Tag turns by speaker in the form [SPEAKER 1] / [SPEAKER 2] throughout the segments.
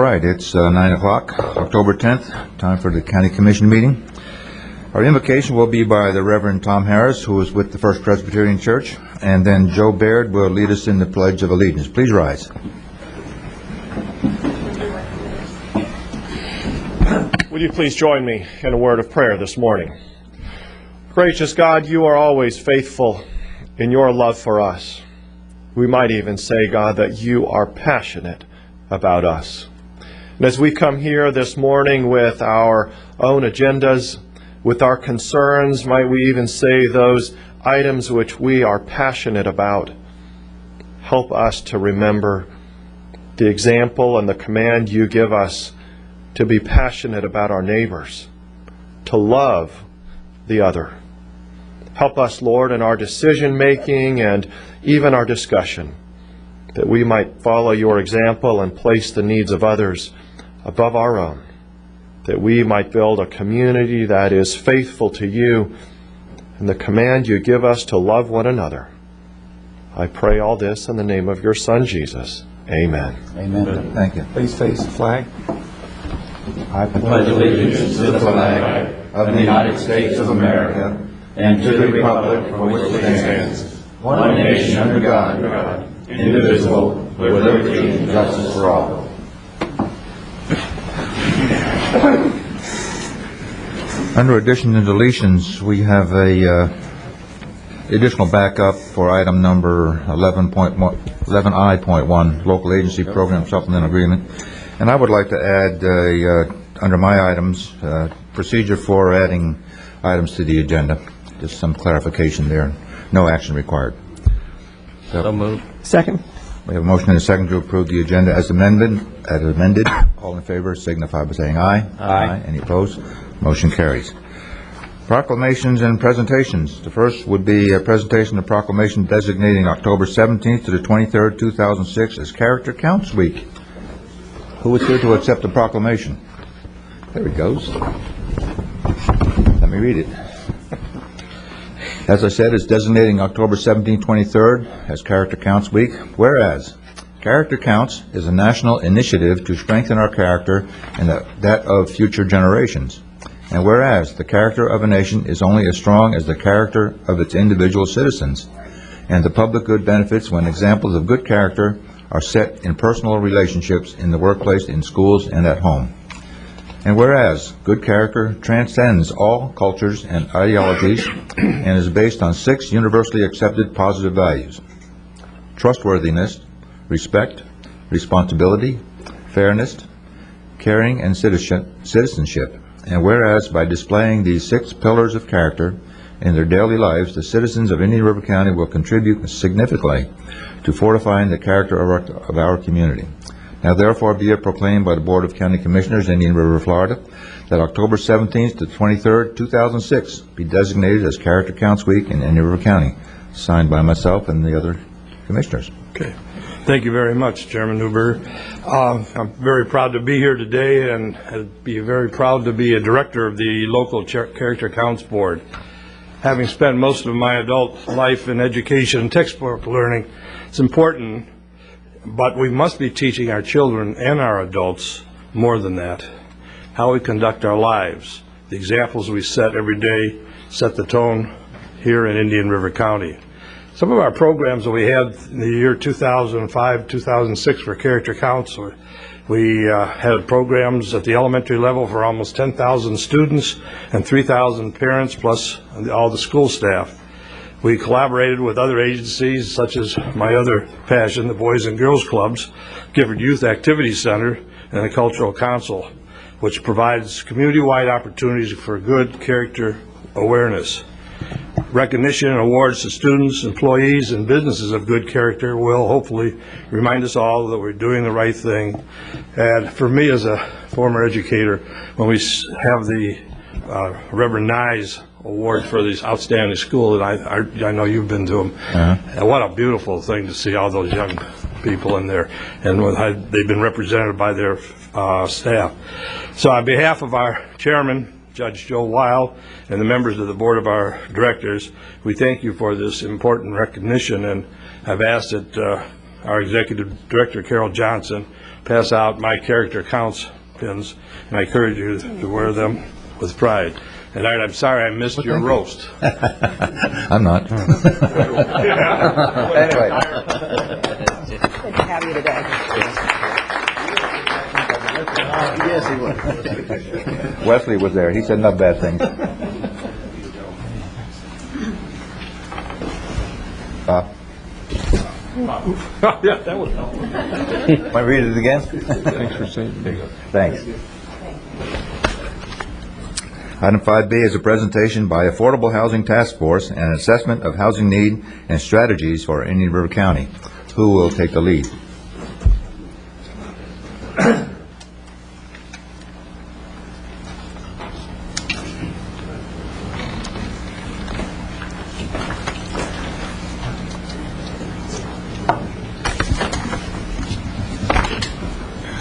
[SPEAKER 1] right, it's 9 o'clock, October 10th, time for the County Commission meeting. Our invocation will be by the Reverend Tom Harris, who is with the First Presbyterian Church, and then Joe Baird will lead us in the Pledge of Allegiance. Please rise.
[SPEAKER 2] Would you please join me in a word of prayer this morning? Gracious God, you are always faithful in your love for us. We might even say, God, that you are passionate about us. And as we come here this morning with our own agendas, with our concerns, might we even say those items which we are passionate about, help us to remember the example and the command you give us to be passionate about our neighbors, to love the other. Help us, Lord, in our decision-making and even our discussion, that we might follow your example and place the needs of others above our own, that we might build a community that is faithful to you and the command you give us to love one another. I pray all this in the name of your Son, Jesus. Amen.
[SPEAKER 1] Amen. Thank you.
[SPEAKER 3] Please face the flag.
[SPEAKER 4] I pledge allegiance to the flag of the United States of America and to the republic for which it stands, one nation under God, indivisible, with liberty and justice for all.
[SPEAKER 1] Under additions and deletions, we have a additional backup for item number 11I.1, Local Agency Program Supplement Agreement. And I would like to add, under my items, procedure for adding items to the agenda. Just some clarification there. No action required.
[SPEAKER 3] So moved.
[SPEAKER 5] Second.
[SPEAKER 1] We have a motion and a second to approve the agenda as amended. All in favor signify by saying aye.
[SPEAKER 3] Aye.
[SPEAKER 1] Any opposed? Motion carries. Proclamations and presentations. The first would be a presentation of proclamation designating October 17th to the 23rd, 2006 as Character Counts Week. Who is here to accept the proclamation? There it goes. Let me read it. As I said, it's designating October 17th, 23rd as Character Counts Week. Whereas, Character Counts is a national initiative to strengthen our character and that of future generations. And whereas, the character of a nation is only as strong as the character of its individual citizens, and the public good benefits when examples of good character are set in personal relationships in the workplace, in schools, and at home. And whereas good character transcends all cultures and ideologies and is based on 6 universally accepted positive values: trustworthiness, respect, responsibility, fairness, caring, and citizenship. And whereas by displaying these 6 pillars of character in their daily lives, the citizens of Indian River County will contribute significantly to fortifying the character of our community. Now therefore be it proclaimed by the Board of County Commissioners, Indian River, Florida, that October 17th to 23rd, 2006 be designated as Character Counts Week in Indian River County, signed by myself and the other commissioners.
[SPEAKER 6] Okay. Thank you very much, Chairman Newberg. I'm very proud to be here today, and I'd be very proud to be a director of the local Character Counts Board. Having spent most of my adult life in education and textbook learning, it's important, but we must be teaching our children and our adults more than that. How we conduct our lives, the examples we set every day, set the tone here in Indian River County. Some of our programs that we had in the year 2005, 2006 for Character Counts, we had programs at the elementary level for almost 10,000 students and 3,000 parents plus all the school staff. We collaborated with other agencies such as my other passion, the Boys and Girls Clubs, Gifford Youth Activity Center, and the Cultural Council, which provides community-wide opportunities for good character awareness. Recognition and awards to students, employees, and businesses of good character will hopefully remind us all that we're doing the right thing. And for me as a former educator, when we have the Reverend Nye's Award for these outstanding school, and I know you've been to them, and what a beautiful thing to see all those young people in there, and they've been represented by their staff. So on behalf of our chairman, Judge Joe Weil, and the members of the board of our directors, we thank you for this important recognition, and I've asked that our Executive Director, Carol Johnson, pass out my character counts pins, and I encourage you to wear them with pride. And I'm sorry I missed your roast.
[SPEAKER 1] I'm not. Anyway.
[SPEAKER 5] Good to have you today.
[SPEAKER 1] Yes, he was. Wesley was there. He said not bad things.
[SPEAKER 6] Yeah, that would help.
[SPEAKER 1] Want to read it again?
[SPEAKER 3] Thanks for saying.
[SPEAKER 1] Thanks. Item 5B is a presentation by Affordable Housing Task Force and an assessment of housing need and strategies for Indian River County. Who will take the lead?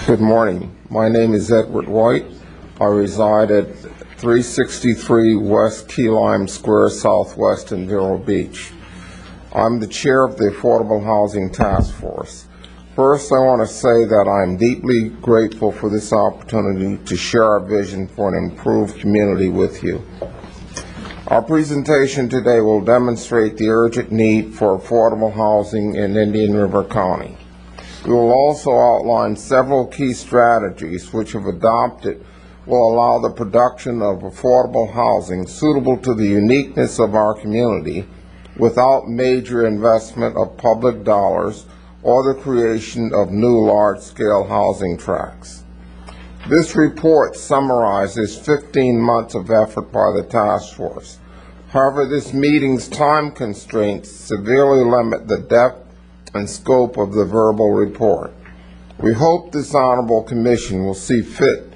[SPEAKER 7] Good morning. My name is Edward White. I reside at 363 West Key Lime Square Southwest in Vero Beach. I'm the chair of the Affordable Housing Task Force. First, I want to say that I'm deeply grateful for this opportunity to share our vision for an improved community with you. Our presentation today will demonstrate the urgent need for affordable housing in Indian River County. We will also outline several key strategies which, if adopted, will allow the production of affordable housing suitable to the uniqueness of our community without major investment of public dollars or the creation of new large-scale housing tracts. This report summarizes 15 months of effort by the task force. However, this meeting's time constraints severely limit the depth and scope of the verbal report. We hope this honorable commission will see fit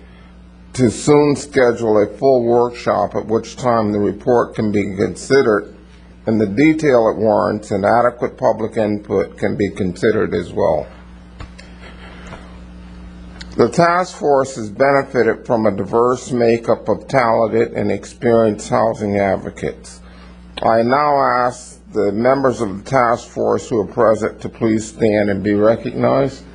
[SPEAKER 7] to soon schedule a full workshop at which time the report can be considered and the detail it warrants and adequate public input can be considered as well. The task force has benefited from a diverse makeup of talented and experienced housing advocates. I now ask the members of the task force who are present to please stand and be recognized.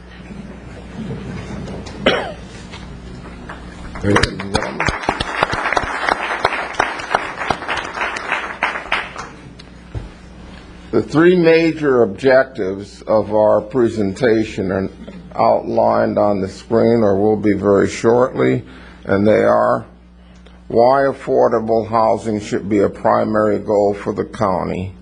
[SPEAKER 7] Ladies and gentlemen. The three major objectives of our presentation are outlined on the screen or will be very shortly, and they are: why affordable housing should be a primary goal for the county,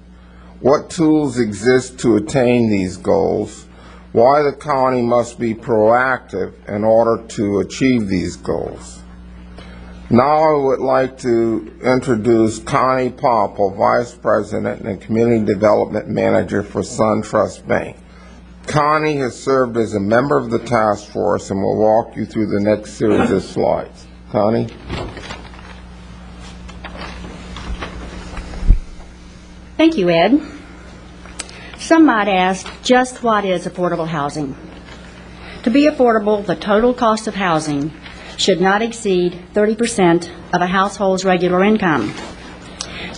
[SPEAKER 7] what tools exist to attain these goals, why the county must be proactive in order to achieve these goals. Now I would like to introduce Connie Popple, Vice President and Community Development Manager for SunTrust Bank. Connie has served as a member of the task force and will walk you through the next series of slides. Connie?
[SPEAKER 5] Thank you, Ed. Some might ask, just what is affordable housing? To be affordable, the total cost of housing should not exceed 30% of a household's regular income.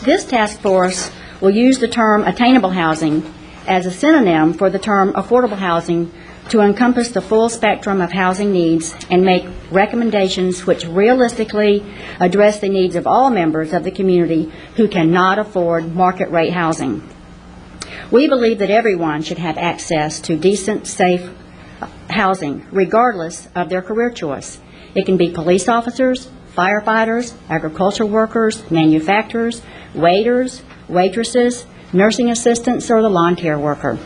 [SPEAKER 5] This task force will use the term attainable housing as a synonym for the term affordable housing to encompass the full spectrum of housing needs and make recommendations which realistically address the needs of all members of the community who cannot afford market rate housing. We believe that everyone should have access to decent, safe housing, regardless of their career choice. It can be police officers, firefighters, agricultural workers, manufacturers, waiters, waitresses, nursing assistants, or the lawn care worker.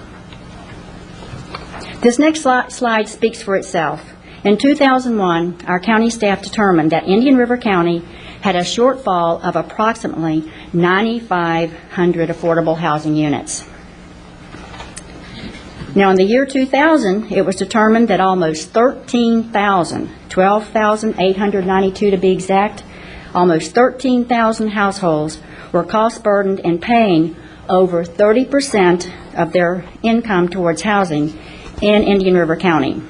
[SPEAKER 5] This next slide speaks for itself. In 2001, our county staff determined that Indian River County had a shortfall of approximately 9,500 affordable housing units. Now, in the year 2000, it was determined that almost 12,892 to be exact, almost 13,000 households were cost-burdened in paying over 30% of their income towards housing in Indian River County.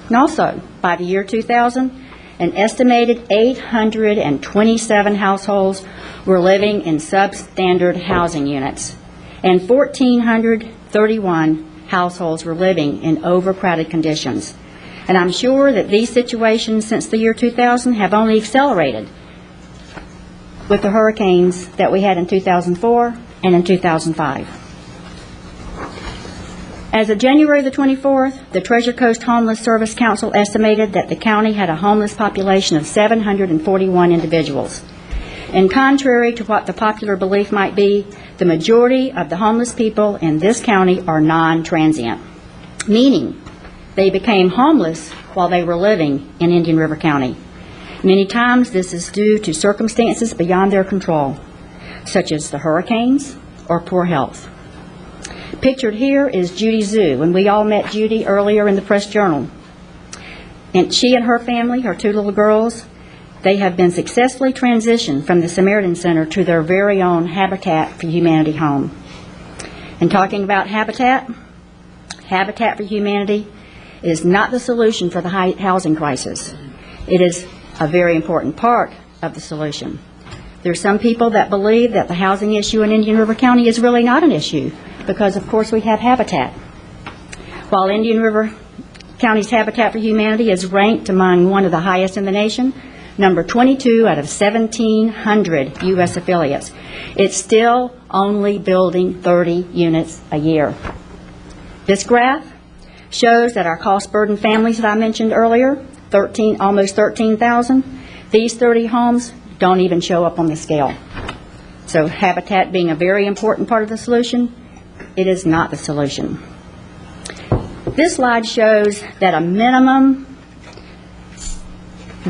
[SPEAKER 5] And also, by the year 2000, an estimated 827 households were living in substandard housing units, and 1,431 households were living in overcrowded conditions. And I'm sure that these situations since the year 2000 have only accelerated with the hurricanes that we had in 2004 and in 2005. As of January the 24th, the Treasure Coast Homeless Service Council estimated that the county had a homeless population of 741 individuals. And contrary to what the popular belief might be, the majority of the homeless people in this county are non-transient, meaning they became homeless while they were living in Indian River County. Many times this is due to circumstances beyond their control, such as the hurricanes or poor health. Pictured here is Judy Zhu, and we all met Judy earlier in the Press Journal. And she and her family, her two little girls, they have been successfully transitioned from the Samaritan Center to their very own Habitat for Humanity home. And talking about Habitat for Humanity is not the solution for the housing crisis. It is a very important part of the solution. There are some people that believe that the housing issue in Indian River County is really not an issue because, of course, we have Habitat. While Indian River County's Habitat for Humanity is ranked among one of the highest in the nation, number 22 out of 1,700 U.S. affiliates, it's still only building 30 units a year. This graph shows that our cost-burdened families that I mentioned earlier, almost 13,000, these 30 homes don't even show up on the scale. So Habitat being a very important part of the solution, it is not the solution. This slide shows that a minimum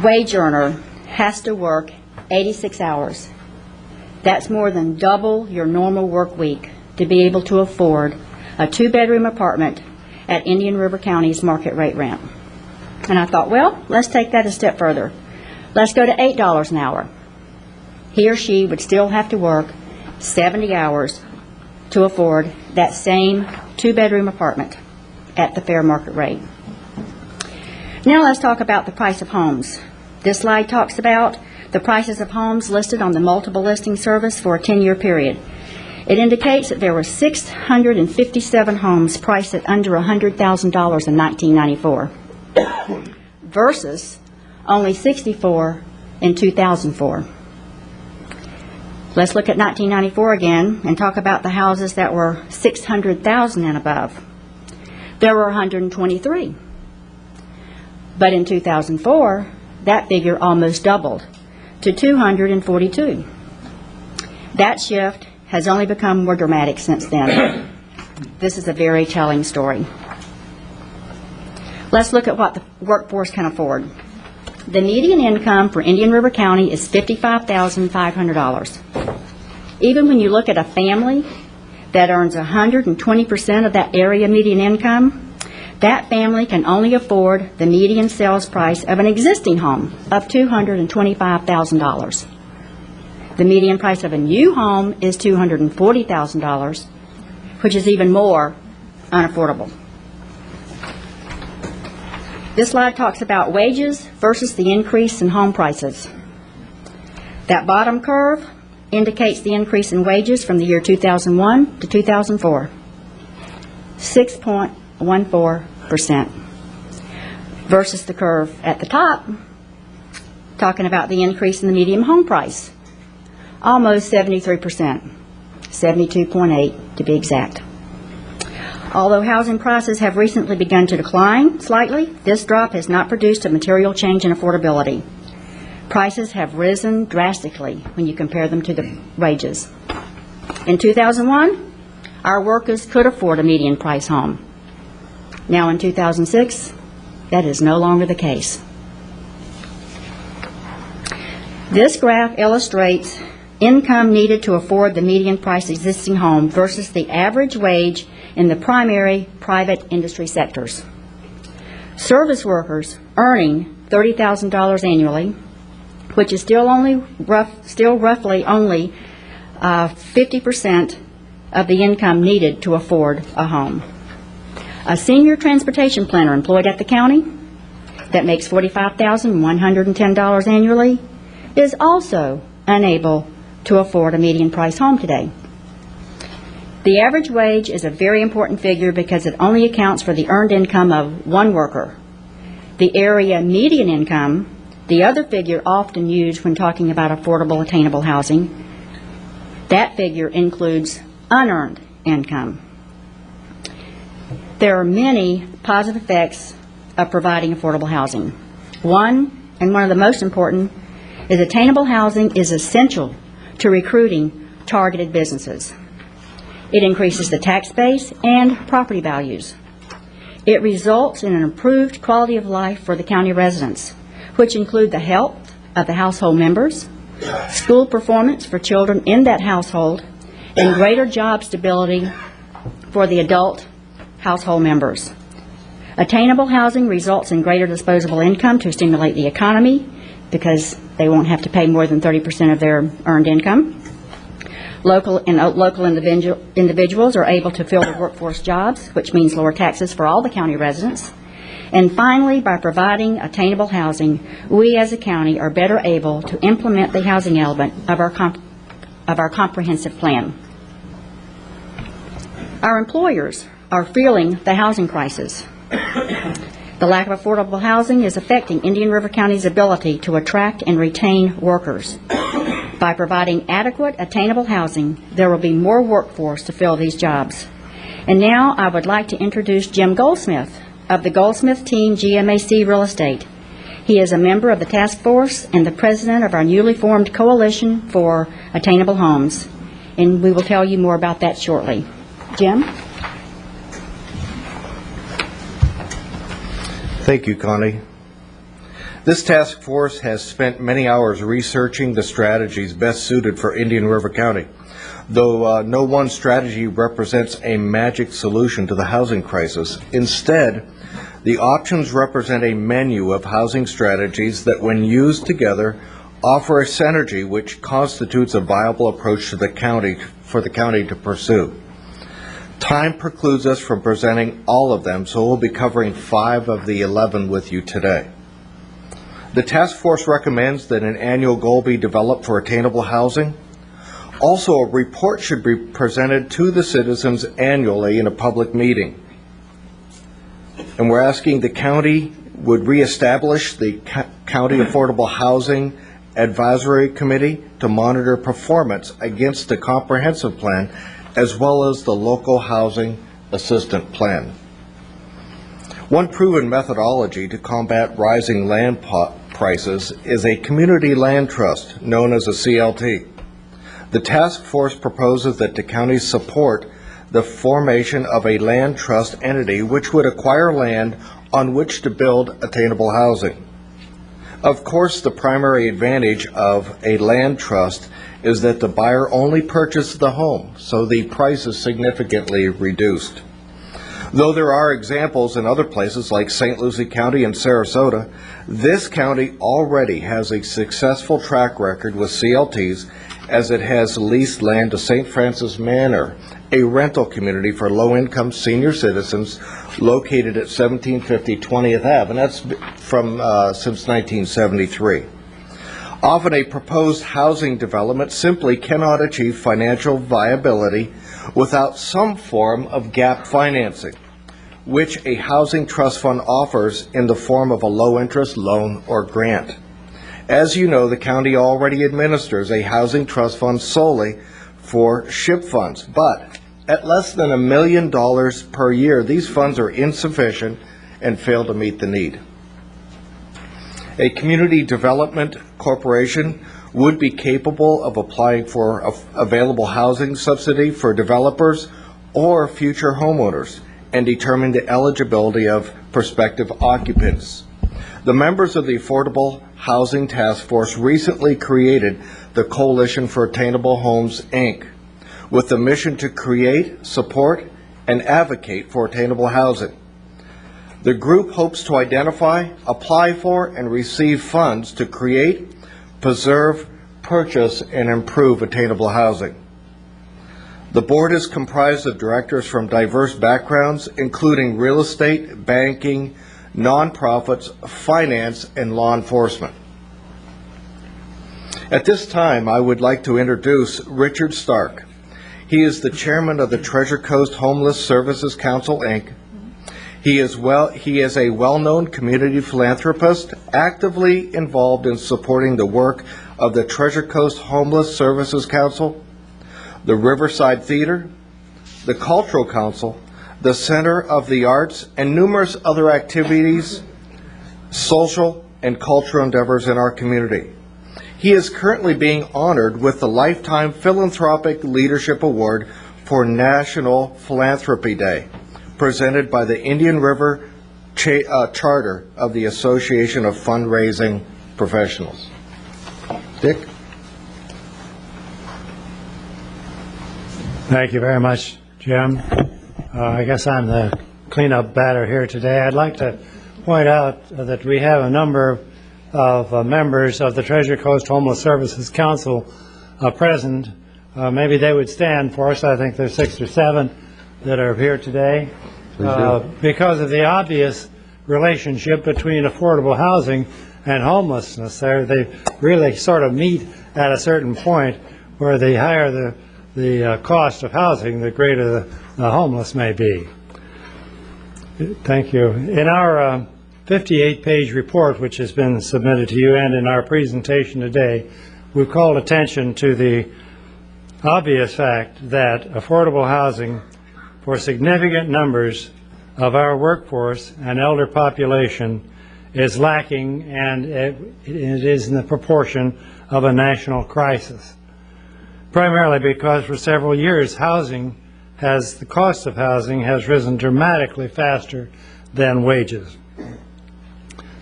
[SPEAKER 5] wage earner has to work 86 hours. That's more than double your normal work week to be able to afford a 2-bedroom apartment at Indian River County's market rate rent. And I thought, well, let's take that a step further. Let's go to $8 an hour. He or she would still have to work 70 hours to afford that same 2-bedroom apartment at the fair market rate. Now let's talk about the price of homes. This slide talks about the prices of homes listed on the multiple listing service for a 10-year period. It indicates that there were 657 homes priced at under $100,000 in 1994 versus only 64 in 2004. Let's look at 1994 again and talk about the houses that were $600,000 and above. There were 123. But in 2004, that figure almost doubled to 242. That shift has only become more dramatic since then. This is a very telling story. Let's look at what the workforce can afford. The median income for Indian River County is $55,500. Even when you look at a family that earns 120% of that area median income, that family can only afford the median sales price of an existing home of $225,000. The median price of a new home is $240,000, which is even more unaffordable. This slide talks about wages versus the increase in home prices. That bottom curve indicates the increase in wages from the year 2001 to 2004, 6.14%, versus the curve at the top talking about the increase in the median home price, almost 73%, 72.8 to be exact. Although housing prices have recently begun to decline slightly, this drop has not produced a material change in affordability. Prices have risen drastically when you compare them to the wages. In 2001, our workers could afford a median price home. Now in 2006, that is no longer the case. This graph illustrates income needed to afford the median price existing home versus the average wage in the primary private industry sectors. Service workers earning $30,000 annually, which is still roughly only 50% of the income needed to afford a home. A senior transportation planner employed at the county that makes $45,110 annually is also unable to afford a median price home today. The average wage is a very important figure because it only accounts for the earned income of one worker. The area median income, the other figure often used when talking about affordable, attainable housing, that figure includes unearned income. There are many positive effects of providing affordable housing. One, and one of the most important, is attainable housing is essential to recruiting targeted businesses. It increases the tax base and property values. It results in an improved quality of life for the county residents, which include the health of the household members, school performance for children in that household, and greater job stability for the adult household members. Attainable housing results in greater disposable income to stimulate the economy because they won't have to pay more than 30% of their earned income. Local individuals are able to fill the workforce jobs, which means lower taxes for all the county residents. And finally, by providing attainable housing, we as a county are better able to implement the housing element of our comprehensive plan. Our employers are feeling the housing crisis. The lack of affordable housing is affecting Indian River County's ability to attract and retain workers. By providing adequate, attainable housing, there will be more workforce to fill these jobs. And now I would like to introduce Jim Goldsmith of the Goldsmith Team GMAC Real Estate. He is a member of the task force and the president of our newly formed Coalition for Attainable Homes. And we will tell you more about that shortly. Jim?
[SPEAKER 8] Thank you, Connie. This task force has spent many hours researching the strategies best suited for Indian River County. Though no one strategy represents a magic solution to the housing crisis, instead, the options represent a menu of housing strategies that, when used together, offer a synergy which constitutes a viable approach to the county for the county to pursue. Time precludes us from presenting all of them, so we'll be covering 5 of the 11 with you today. The task force recommends that an annual goal be developed for attainable housing. Also, a report should be presented to the citizens annually in a public meeting. And we're asking the county would reestablish the County Affordable Housing Advisory Committee to monitor performance against the comprehensive plan as well as the local housing assistance plan. One proven methodology to combat rising land prices is a community land trust known as a CLT. The task force proposes that the county support the formation of a land trust entity which would acquire land on which to build attainable housing. Of course, the primary advantage of a land trust is that the buyer only purchased the home, so the price is significantly reduced. Though there are examples in other places like St. Lucie County and Sarasota, this county already has a successful track record with CLTs, as it has leased land to St. Francis Manor, a rental community for low-income senior citizens located at 1750 20th Ave, and that's from since 1973. Often a proposed housing development simply cannot achieve financial viability without some form of gap financing, which a housing trust fund offers in the form of a low-interest loan or grant. As you know, the county already administers a housing trust fund solely for SHIP funds, but at less than $1 million per year, these funds are insufficient and fail to meet the need. A community development corporation would be capable of applying for available housing subsidy for developers or future homeowners and determine the eligibility of prospective occupants. The members of the Affordable Housing Task Force recently created the Coalition for Attainable Homes, Inc., with the mission to create, support, and advocate for attainable housing. The group hopes to identify, apply for, and receive funds to create, preserve, purchase, and improve attainable housing. The board is comprised of directors from diverse backgrounds, including real estate, banking, nonprofits, finance, and law enforcement. At this time, I would like to introduce Richard Stark. He is the chairman of the Treasure Coast Homeless Services Council, Inc. He is a well-known community philanthropist, actively involved in supporting the work of the Treasure Coast Homeless Services Council, the Riverside Theater, the Cultural Council, the Center of the Arts, and numerous other activities, social and cultural endeavors in our community. He is currently being honored with the Lifetime Philanthropic Leadership Award for National Philanthropy Day, presented by the Indian River Charter of the Association of Fundraising Professionals. Dick?
[SPEAKER 9] Thank you very much, Jim. I guess I'm the cleanup batter here today. I'd like to point out that we have a number of members of the Treasure Coast Homeless Services Council present. Maybe they would stand for us. I think there's 6 or 7 that are here today. Because of the obvious relationship between affordable housing and homelessness. They really sort of meet at a certain point where the higher the cost of housing, the greater the homeless may be. Thank you. In our 58-page report, which has been submitted to you, and in our presentation today, we've called attention to the obvious fact that affordable housing for significant numbers of our workforce and elder population is lacking, and it is in the proportion of a national crisis. Primarily because for several years the cost of housing has risen dramatically faster than wages.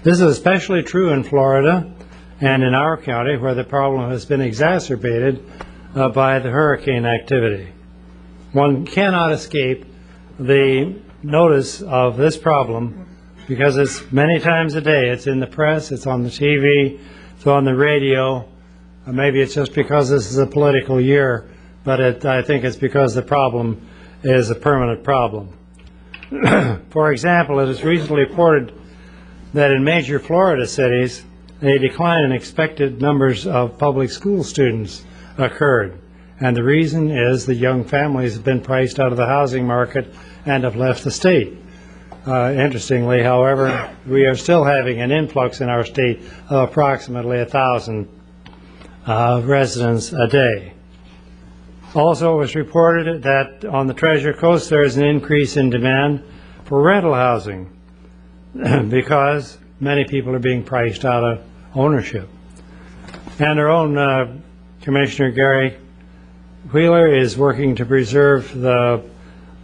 [SPEAKER 9] This is especially true in Florida and in our county, where the problem has been exacerbated by the hurricane activity. One cannot escape the notice of this problem because it's many times a day. It's in the press, it's on the TV, it's on the radio. Maybe it's just because this is a political year, but I think it's because the problem is a permanent problem. For example, it is recently reported that in major Florida cities, a decline in expected numbers of public school students occurred. And the reason is the young families have been priced out of the housing market and have left the state. Interestingly, however, we are still having an influx in our state of approximately 1,000 residents a day. Also, it was reported that on the Treasure Coast there is an increase in demand for rental housing because many people are being priced out of ownership. And our own Commissioner Gary Wheeler is working to preserve the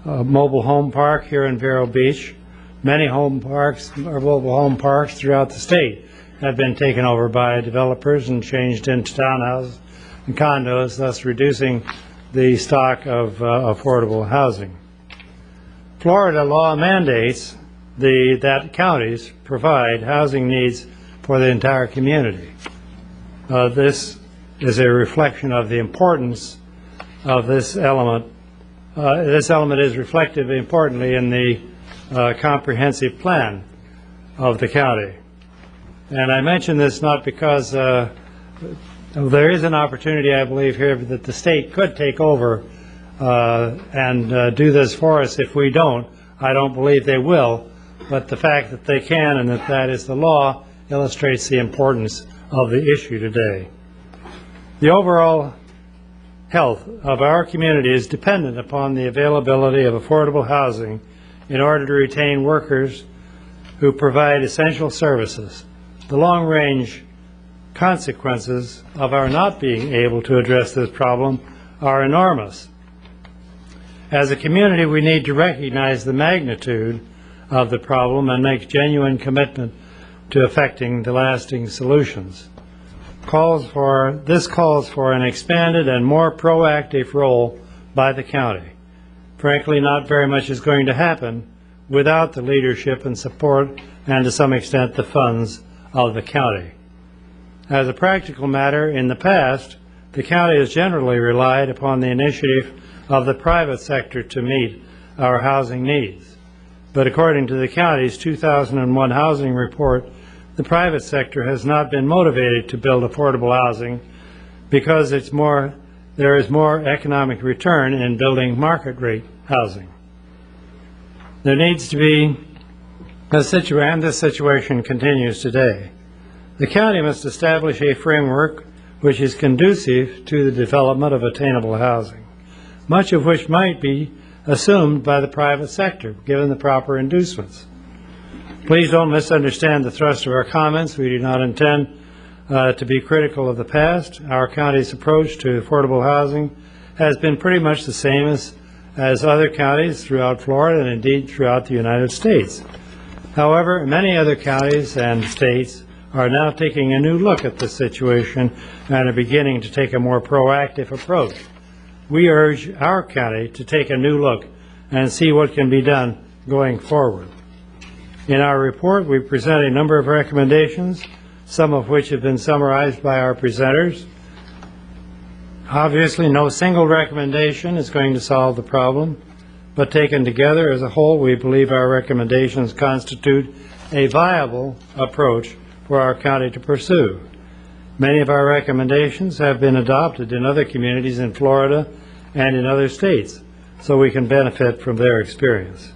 [SPEAKER 9] mobile home park here in Vero Beach. Many home parks or mobile home parks throughout the state have been taken over by developers and changed into townhouses and condos, thus reducing the stock of affordable housing. Florida law mandates that counties provide housing needs for the entire community. This is a reflection of the importance of this element. This element is reflected importantly in the comprehensive plan of the county. And I mention this not because there is an opportunity, I believe, here that the state could take over and do this for us. If we don't, I don't believe they will. But the fact that they can and that is the law illustrates the importance of the issue today. The overall health of our community is dependent upon the availability of affordable housing in order to retain workers who provide essential services. The long-range consequences of our not being able to address this problem are enormous. As a community, we need to recognize the magnitude of the problem and make genuine commitment to effecting the lasting solutions. This calls for an expanded and more proactive role by the county. Frankly, not very much is going to happen without the leadership and support and to some extent the funds of the county. As a practical matter, in the past, the county has generally relied upon the initiative of the private sector to meet our housing needs. But according to the county's 2001 housing report, the private sector has not been motivated to build affordable housing because it's more there is more economic return in building market rate housing. There needs to be and this situation continues today. The county must establish a framework which is conducive to the development of attainable housing, much of which might be assumed by the private sector, given the proper inducements. Please don't misunderstand the thrust of our comments. We do not intend to be critical of the past. Our county's approach to affordable housing has been pretty much the same as other counties throughout Florida and indeed throughout the United States. However, many other counties and states are now taking a new look at the situation and are beginning to take a more proactive approach. We urge our county to take a new look and see what can be done going forward. In our report, we present a number of recommendations, some of which have been summarized by our presenters. Obviously, no single recommendation is going to solve the problem, but taken together as a whole, we believe our recommendations constitute a viable approach for our county to pursue. Many of our recommendations have been adopted in other communities in Florida and in other states, so we can benefit from their experience.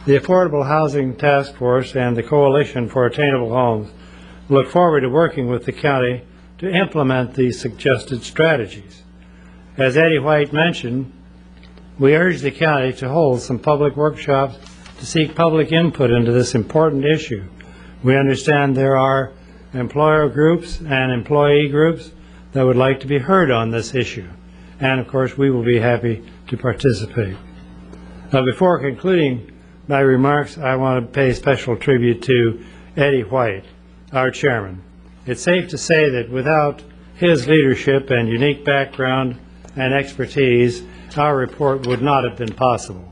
[SPEAKER 9] The Affordable Housing Task Force and the Coalition for Attainable Homes look forward to working with the county to implement these suggested strategies. As Eddie White mentioned, we urge the county to hold some public workshops to seek public input into this important issue. We understand there are employer groups and employee groups that would like to be heard on this issue, and of course we will be happy to participate. Before concluding my remarks, I want to pay special tribute to Eddie White, our chairman. It's safe to say that without his leadership and unique background and expertise, our report would not have been possible.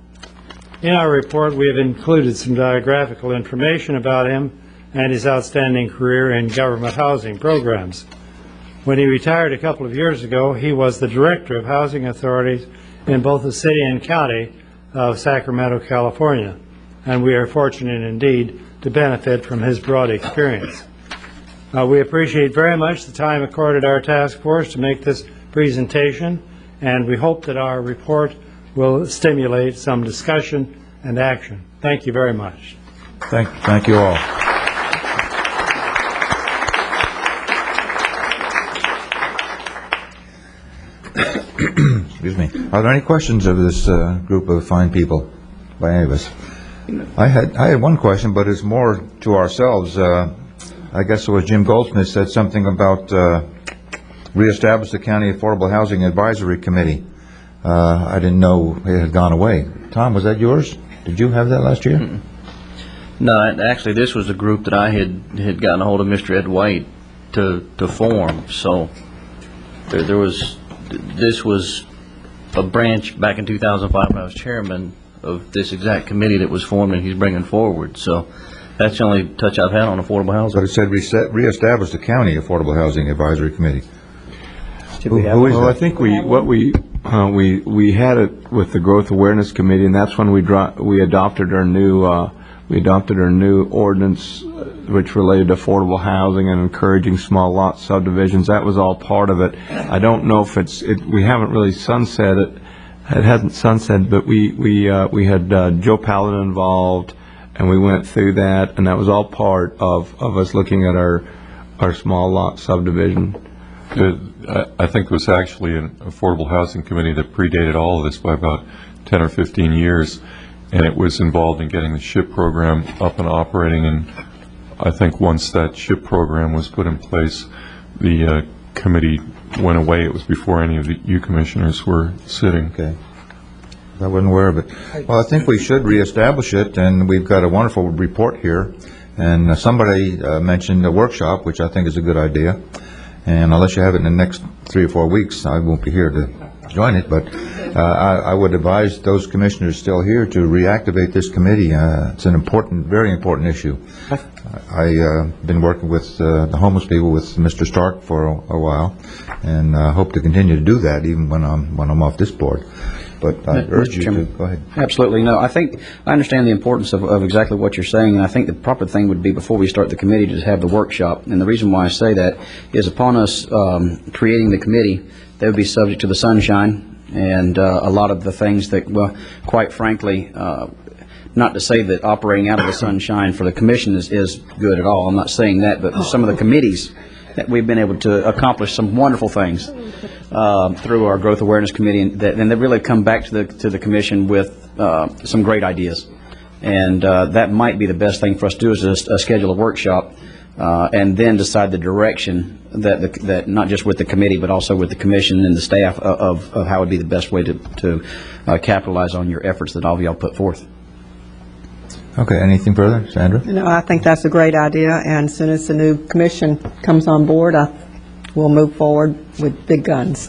[SPEAKER 9] In our report, we have included some biographical information about him and his outstanding career in government housing programs. When he retired a couple of years ago, he was the director of housing authorities in both the city and county of Sacramento, California, and we are fortunate indeed to benefit from his broad experience. We appreciate very much the time accorded our task force to make this presentation, and we hope that our report will stimulate some discussion and action. Thank you very much.
[SPEAKER 1] Thank you all. Excuse me. Are there any questions of this group of fine people by any of us? I had one question, but it's more to ourselves. I guess it was Jim Goldsmith said something about reestablish the County Affordable Housing Advisory Committee. I didn't know it had gone away. Tom, was that yours? Did you have that last year?
[SPEAKER 3] Mm-mm. No, actually, this was a group that I had gotten a hold of Mr. Ed White to form. So this was a branch back in 2005 when I was chairman of this exact committee that was formed and he's bringing forward. So that's the only touch I've had on affordable housing.
[SPEAKER 1] But it said reestablish the County Affordable Housing Advisory Committee. Who is
[SPEAKER 10] Well,
[SPEAKER 1] that?
[SPEAKER 10] I think we had it with the Growth Awareness Committee, and that's when we adopted our new ordinance, which related to affordable housing and encouraging small lot subdivisions. That was all part of it. I don't know if we haven't really sunset it. It hasn't sunset, but we had Joe Paladin involved, and we went through that, and that was all part of us looking at our small lot subdivision.
[SPEAKER 11] I think it was actually an affordable housing committee that predated all of this by about 10 or 15 years, and it was involved in getting the SHIP program up and operating. And I think once that SHIP program was put in place, the committee went away. It was before any of you commissioners were sitting.
[SPEAKER 1] Okay. I wasn't aware of it. Well, I think we should reestablish it, and we've got a wonderful report here. And somebody mentioned a workshop, which I think is a good idea. And unless you have it in the next 3 or 4 weeks, I won't be here to join it. But I would advise those commissioners still here to reactivate this committee. It's an important, very important issue. I've been working with the homeless people with Mr. Stark for a while, and hope to continue to do that even when I'm off this board. But I urge you to go ahead.
[SPEAKER 12] Absolutely. No, I understand the importance of exactly what you're saying, and I think the proper thing would be before we start the committee to have the workshop. And the reason why I say that is upon us creating the committee, they would be subject to the sunshine, and a lot of the things that, well, quite frankly, not to say that operating out of the sunshine for the commission is good at all. I'm not saying that, but some of the committees that we've been able to accomplish some wonderful things through our Growth Awareness Committee, and they really come back to the commission with some great ideas. And that might be the best thing for us to do, is just schedule a workshop and then decide the direction that not just with the committee, but also with the commission and the staff of how would be the best way to capitalize on your efforts that all of y'all put forth.
[SPEAKER 1] Okay, anything further? Sandra?
[SPEAKER 13] No, I think that's a great idea, and as soon as the new commission comes on board, we'll move forward with big guns.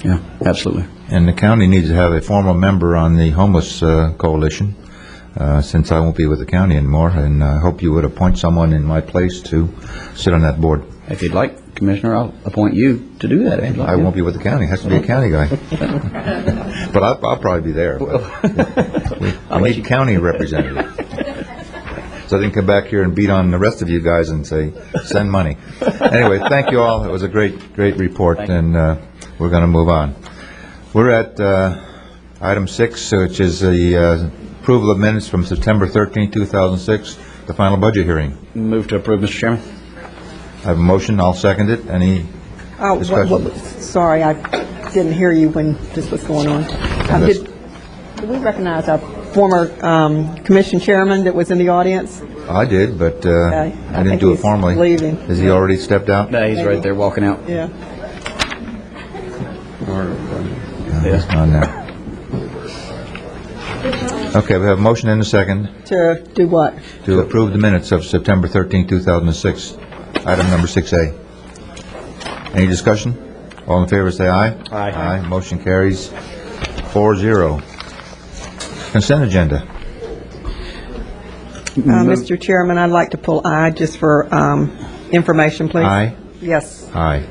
[SPEAKER 12] Yeah, absolutely.
[SPEAKER 1] And the county needs to have a formal member on the homeless coalition, since I won't be with the county anymore, and I hope you would appoint someone in my place to sit on that board.
[SPEAKER 12] If you'd like, Commissioner, I'll appoint you to do that. If you'd like.
[SPEAKER 1] I won't be with the county. It has to be a county guy. But I'll probably be there. We need a county representative. So I didn't come back here and beat on the rest of you guys and say, send money. Anyway, thank you all. It was a great report, and we're going to move on. We're at item 6, which is the approval of minutes from September 13, 2006, the final budget hearing.
[SPEAKER 12] Move to approve, Mr. Chairman.
[SPEAKER 1] I have a motion. I'll second it. Any discussion?
[SPEAKER 13] Sorry, I didn't hear you when this was going on. Did we recognize our former commission chairman that was in the audience?
[SPEAKER 1] I did, but
[SPEAKER 13] Okay.
[SPEAKER 1] I didn't do it formally.
[SPEAKER 13] Leaving.
[SPEAKER 1] Has he already stepped out?
[SPEAKER 12] No, he's right there walking out.
[SPEAKER 13] Yeah.
[SPEAKER 1] He's not there. Okay, we have a motion and a second
[SPEAKER 13] To do what?
[SPEAKER 1] to approve the minutes of September 13, 2006, item number 6A. Any discussion? All in favor, say aye.
[SPEAKER 12] Aye.
[SPEAKER 1] Aye. Motion carries 4-0. Consent agenda.
[SPEAKER 13] Mr. Chairman, I'd like to pull I just for information, please.
[SPEAKER 1] Aye?
[SPEAKER 13] Yes.
[SPEAKER 1] Aye.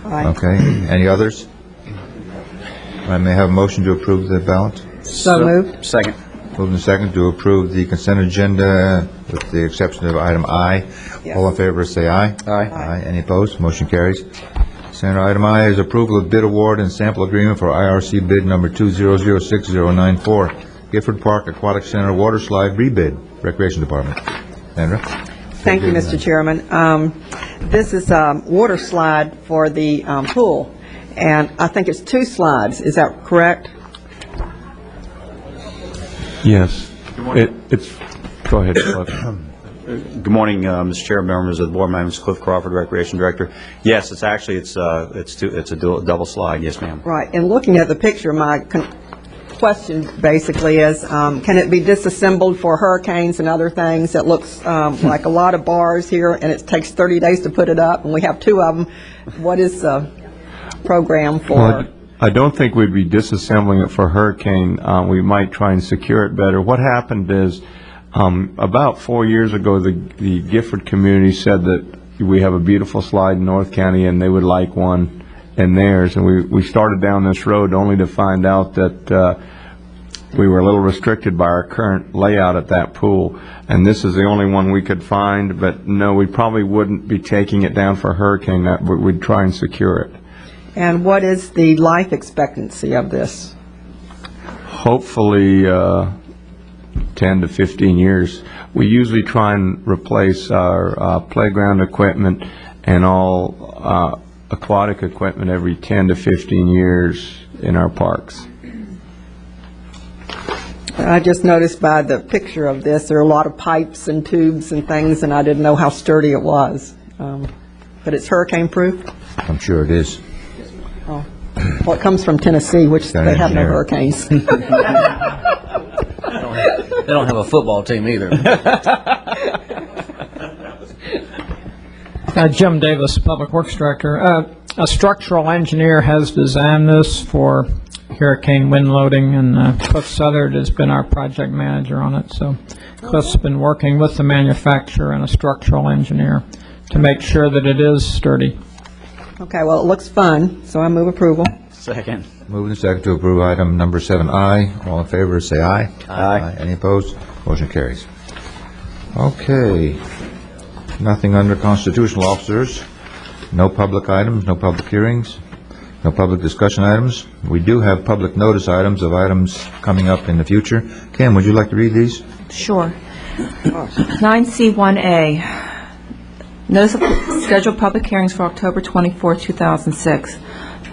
[SPEAKER 13] Aye.
[SPEAKER 1] Okay. Any others? I may have a motion to approve the ballot.
[SPEAKER 13] So moved.
[SPEAKER 12] Second.
[SPEAKER 1] Moving second to approve the consent agenda with the exception of item I.
[SPEAKER 13] Yes.
[SPEAKER 1] All in favor, say aye.
[SPEAKER 12] Aye.
[SPEAKER 1] Aye. Any opposed? Motion carries. Senator, item I is approval of bid award and sample agreement for IRC bid number 2006094, Gifford Park Aquatic Center water slide rebid, Recreation Department. Sandra?
[SPEAKER 13] Thank you, Mr. Chairman. This is a water slide for the pool, and I think it's 2 slides. Is that correct?
[SPEAKER 10] Yes. It's, go ahead, Cliff.
[SPEAKER 14] Good morning, Mr. Chair, members of the board. My name is Cliff Crawford, Recreation Director. Yes, it's actually, it's a double slide. Yes, ma'am.
[SPEAKER 13] Right. And looking at the picture, my question basically is, can it be disassembled for hurricanes and other things? It looks like a lot of bars here, and it takes 30 days to put it up, and we have 2 of them. What is the program for?
[SPEAKER 10] Well, I don't think we'd be disassembling it for hurricane. We might try and secure it better. What happened is, about 4 years ago, the Gifford community said that we have a beautiful slide in North County and they would like one in theirs. And we started down this road only to find out that we were a little restricted by our current layout at that pool. And this is the only one we could find, but no, we probably wouldn't be taking it down for hurricane. We'd try and secure it.
[SPEAKER 13] And what is the life expectancy of this?
[SPEAKER 10] Hopefully 10 to 15 years. We usually try and replace our playground equipment and all aquatic equipment every 10 to 15 years in our parks.
[SPEAKER 13] I just noticed by the picture of this, there are a lot of pipes and tubes and things, and I didn't know how sturdy it was. But it's hurricane-proof?
[SPEAKER 1] I'm sure it is.
[SPEAKER 13] Oh. Well, it comes from Tennessee, which
[SPEAKER 1] Got
[SPEAKER 13] they have no
[SPEAKER 1] engineer.
[SPEAKER 13] hurricanes.
[SPEAKER 3] They don't have a football team either.
[SPEAKER 15] Jim Davis, Public Works Director. A structural engineer has designed this for hurricane wind loading, and Cliff Southard has been our project manager on it. So Cliff's been working with the manufacturer and a structural engineer to make sure that it is sturdy.
[SPEAKER 13] Okay, well, it looks fun, so I move approval.
[SPEAKER 12] Second.
[SPEAKER 1] Moving second to approve item number 7I. All in favor, say aye.
[SPEAKER 12] Aye.
[SPEAKER 1] Any opposed? Motion carries. Okay. Nothing under constitutional officers. No public items, no public hearings. No public discussion items. We do have public notice items of items coming up in the future. Kim, would you like to read these?
[SPEAKER 16] Sure. 9C1A, notice of scheduled public hearings for October 24, 2006.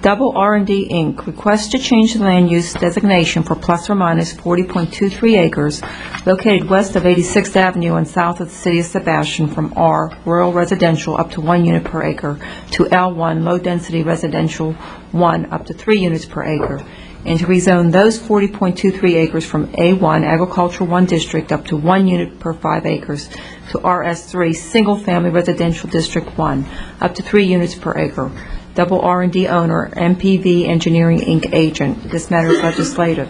[SPEAKER 16] Double R&D Inc. requests to change the land use designation for plus or minus 40.23 acres located west of 86th Avenue and south of the city of Sebastian from R, rural residential, up to 1 unit per acre, to L1, low-density residential 1, up to 3 units per acre, and to rezone those 40.23 acres from A1, agricultural 1 district, up to 1 unit per 5 acres, to RS3, single-family residential district 1, up to 3 units per acre. Double R&D owner, MPV Engineering, Inc. agent. This matter is legislative.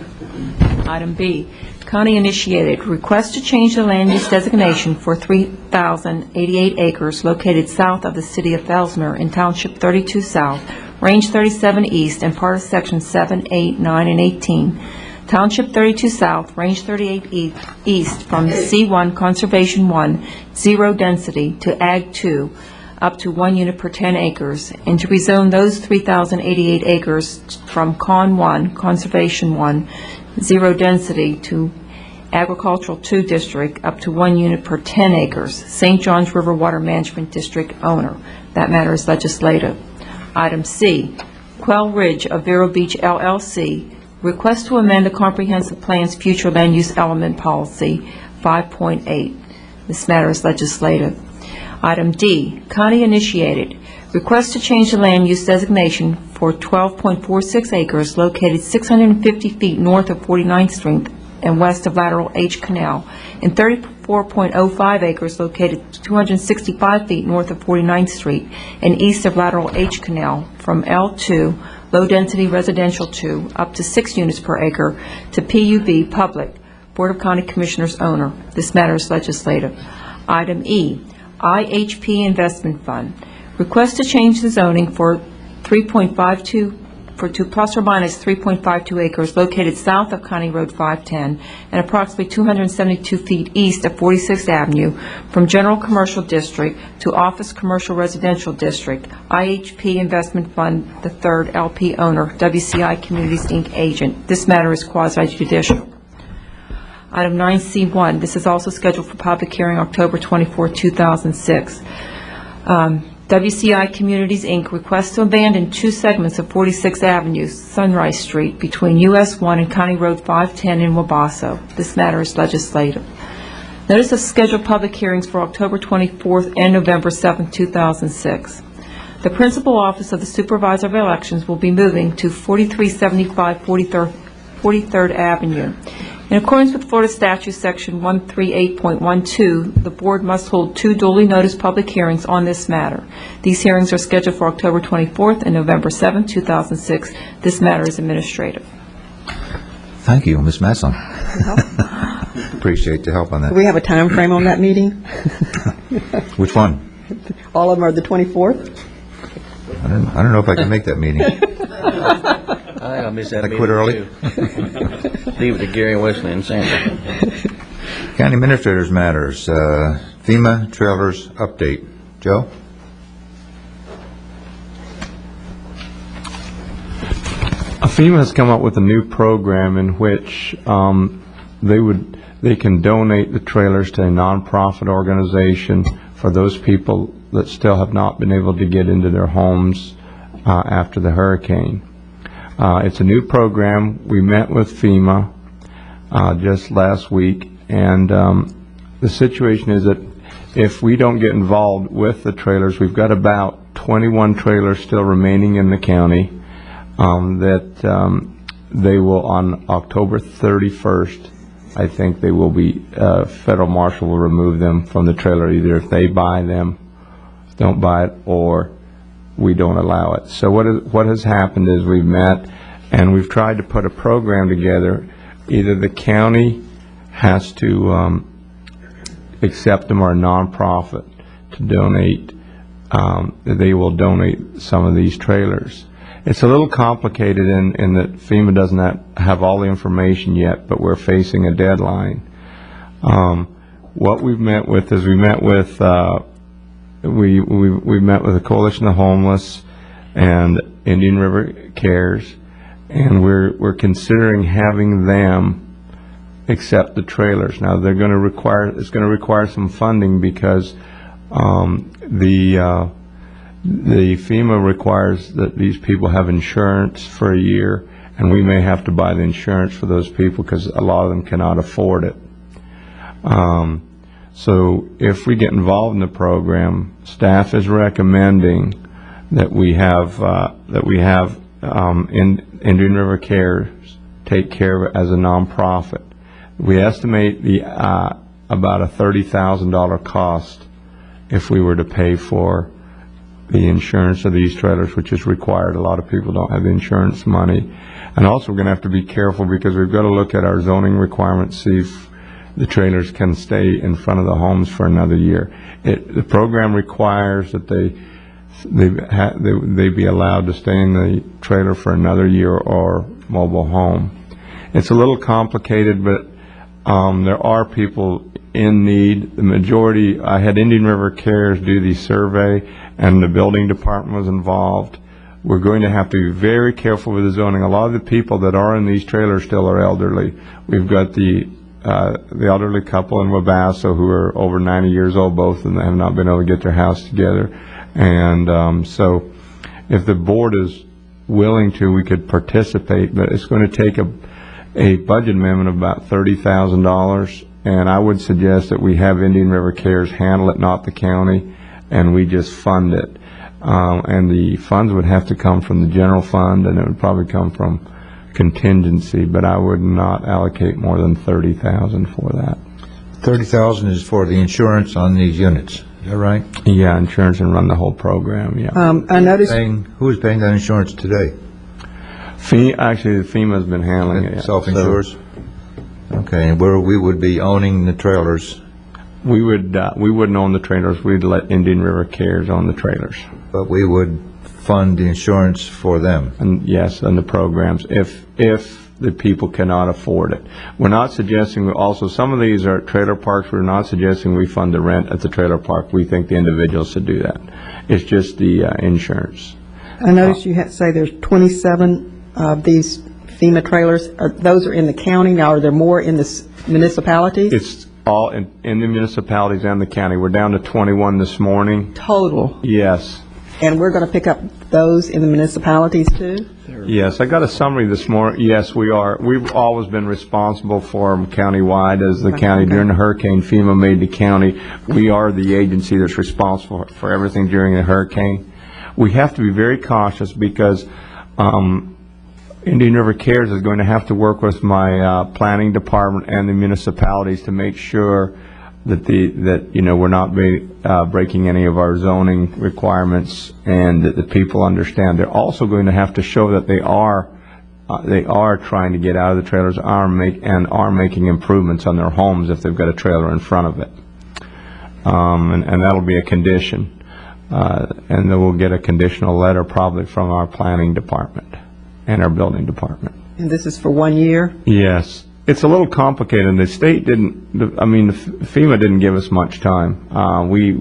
[SPEAKER 16] Item B, county initiated request to change the land use designation for 3,088 acres located south of the city of Ellesmere in Township 32 South, Range 37 East, and part of Section 7, 8, 9, and 18. Township 32 South, Range 38 East, from C1 Conservation 1, 0 density, to Ag 2, up to 1 unit per 10 acres, and to rezone those 3,088 acres from Con 1, Conservation 1, 0 density, to Agricultural 2 District, up to 1 unit per 10 acres, St. Johns River Water Management District owner. That matter is legislative. Item C, Quail Ridge of Vero Beach LLC, request to amend the Comprehensive Plan's Future Land Use Element Policy 5.8. This matter is legislative. Item D, county initiated, request to change the land use designation for 12.46 acres located 650 feet north of 49th Street and west of lateral H Canal, and 34.05 acres located 265 feet north of 49th Street and east of lateral H Canal from L2, low-density residential 2, up to 6 units per acre, to PUB, public, Board of County Commissioners owner. This matter is legislative. Item E, IHP Investment Fund, request to change the zoning for 3.52 to plus or minus 3.52 acres located south of County Road 510 and approximately 272 feet east of 46th Avenue from General Commercial District to Office Commercial Residential District. IHP Investment Fund, the third LP owner, WCI Communities, Inc. agent. This matter is quasi-judicial. Item 9C1, this is also scheduled for public hearing October 24, 2006. WCI Communities, Inc. requests to abandon 2 segments of 46th Avenue, Sunrise Street, between US 1 and County Road 510 in Wabasso. This matter is legislative. Notice of scheduled public hearings for October 24th and November 7th, 2006. The principal office of the Supervisor of Elections will be moving to 4375 43rd Avenue. In accordance with Florida Statute Section 138.12, the Board must hold 2 duly noticed public hearings on this matter. These hearings are scheduled for October 24th and November 7th, 2006. This matter is administrative.
[SPEAKER 1] Thank you, Ms. Masson. Appreciate the help on that.
[SPEAKER 13] Do we have a time frame on that meeting?
[SPEAKER 1] Which one?
[SPEAKER 13] All of them are the 24th?
[SPEAKER 1] I don't know if I can make that meeting.
[SPEAKER 3] I think I missed that
[SPEAKER 1] I
[SPEAKER 3] meeting,
[SPEAKER 1] quit early?
[SPEAKER 3] too. Leave it to Gary, Wesley, and Sandra.
[SPEAKER 1] County Administrators Matters, FEMA trailers update. Joe?
[SPEAKER 10] FEMA has come up with a new program in which they can donate the trailers to a nonprofit organization for those people that still have not been able to get into their homes after the hurricane. It's a new program. We met with FEMA just last week, and the situation is that if we don't get involved with the trailers, we've got about 21 trailers still remaining in the county that they will, on October 31st, I think they will be, federal marshal will remove them from the trailer, either if they buy them, don't buy it, or we don't allow it. So what has happened is we've met and we've tried to put a program together. Either the county has to accept them, or a nonprofit to donate. They will donate some of these trailers. It's a little complicated in that FEMA does not have all the information yet, but we're facing a deadline. What we've met with is we met with the Coalition of Homeless, and Indian River Cares, and we're considering having them accept the trailers. Now, it's going to require some funding because the FEMA requires that these people have insurance for a year, and we may have to buy the insurance for those people because a lot of them cannot afford it. So if we get involved in the program, staff is recommending that we have Indian River Cares take care of it as a nonprofit. We estimate about a $30,000 cost if we were to pay for the insurance of these trailers, which is required. A lot of people don't have the insurance money. And also, we're going to have to be careful because we've got to look at our zoning requirements, see if the trailers can stay in front of the homes for another year. The program requires that they be allowed to stay in the trailer for another year or mobile home. It's a little complicated, but there are people in need. The majority, I had Indian River Cares do the survey, and the building department was involved. We're going to have to be very careful with the zoning. A lot of the people that are in these trailers still are elderly. We've got the elderly couple in Wabasso who are over 90 years old, both, and they have not been able to get their house together. And so if the board is willing to, we could participate, but it's going to take a budget amendment of about $30,000, and I would suggest that we have Indian River Cares handle it, not the county, and we just fund it. And the funds would have to come from the general fund, and it would probably come from contingency, but I would not allocate more than $30,000 for that.
[SPEAKER 1] $30,000 is for the insurance on these units. Is that right?
[SPEAKER 10] Yeah, insurance and run the whole program. Yeah.
[SPEAKER 13] I noticed.
[SPEAKER 1] Who is paying that insurance today?
[SPEAKER 10] Actually, FEMA's been handling it.
[SPEAKER 1] Self-insures. Okay, and where we would be owning the trailers.
[SPEAKER 10] We wouldn't own the trailers. We'd let Indian River Cares own the trailers.
[SPEAKER 1] But we would fund the insurance for them.
[SPEAKER 10] And yes, and the programs, if the people cannot afford it. We're not suggesting, also some of these are trailer parks, we're not suggesting we fund the rent at the trailer park. We think the individuals should do that. It's just the insurance.
[SPEAKER 13] I noticed you say there's 27 of these FEMA trailers. Those are in the county now. Are there more in the municipalities?
[SPEAKER 10] It's all in the municipalities and the county. We're down to 21 this morning.
[SPEAKER 13] Total?
[SPEAKER 10] Yes.
[SPEAKER 13] And we're going to pick up those in the municipalities too?
[SPEAKER 10] Yes, I got a summary this morning. Yes, we are. We've always been responsible for them countywide as the county.
[SPEAKER 13] Okay.
[SPEAKER 10] During the hurricane, FEMA made the county. We are the agency that's responsible for everything during the hurricane. We have to be very cautious because Indian River Cares is going to have to work with my planning department and the municipalities to make sure that we're not breaking any of our zoning requirements, and that the people understand. They're also going to have to show that they are trying to get out of the trailers and are making improvements on their homes if they've got a trailer in front of it, and that'll be a condition, and then we'll get a conditional letter probably from our planning department and our building department.
[SPEAKER 13] And this is for 1 year?
[SPEAKER 10] Yes. It's a little complicated. The state FEMA didn't give us much time. They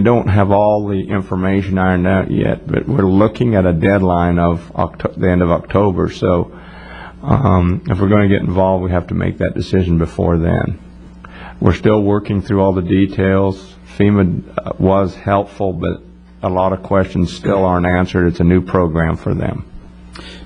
[SPEAKER 10] don't have all the information ironed out yet, but we're looking at a deadline of the end of October. So if we're going to get involved, we have to make that decision before then. We're still working through all the details. FEMA was helpful, but a lot of questions still aren't answered. It's a new program for them.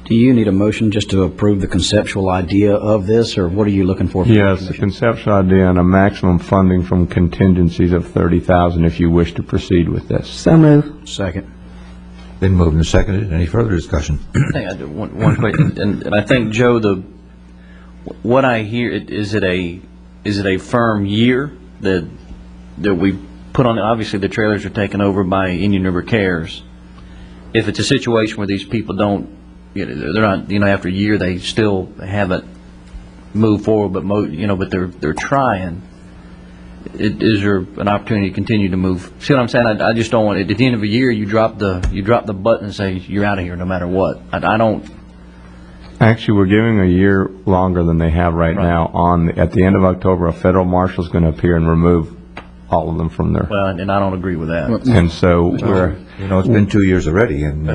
[SPEAKER 12] Do you need a motion just to approve the conceptual idea of this, or what are you looking for?
[SPEAKER 10] Yes, the conceptual idea and a maximum funding from contingencies of $30,000 if you wish to proceed with this.
[SPEAKER 13] So moved.
[SPEAKER 12] Second.
[SPEAKER 1] Been moved and seconded. Any further discussion?
[SPEAKER 3] I think I do one quick, and I think, Joe, what I hear, is it a firm year that we put on? Obviously, the trailers are taken over by Indian River Cares. If it's a situation where these people don't, they're not, after a year they still haven't moved forward, but they're trying. Is there an opportunity to continue to move? See what I'm saying? I just don't want it. At the end of a year, you drop the button and say you're out of here no matter what. I don't.
[SPEAKER 10] Actually, we're giving a year longer than they have right now. At the end of October, a federal marshal is going to appear and remove all of them from their,
[SPEAKER 3] Well, and I don't agree with that.
[SPEAKER 10] and so we're,
[SPEAKER 1] It's been 2 years already, and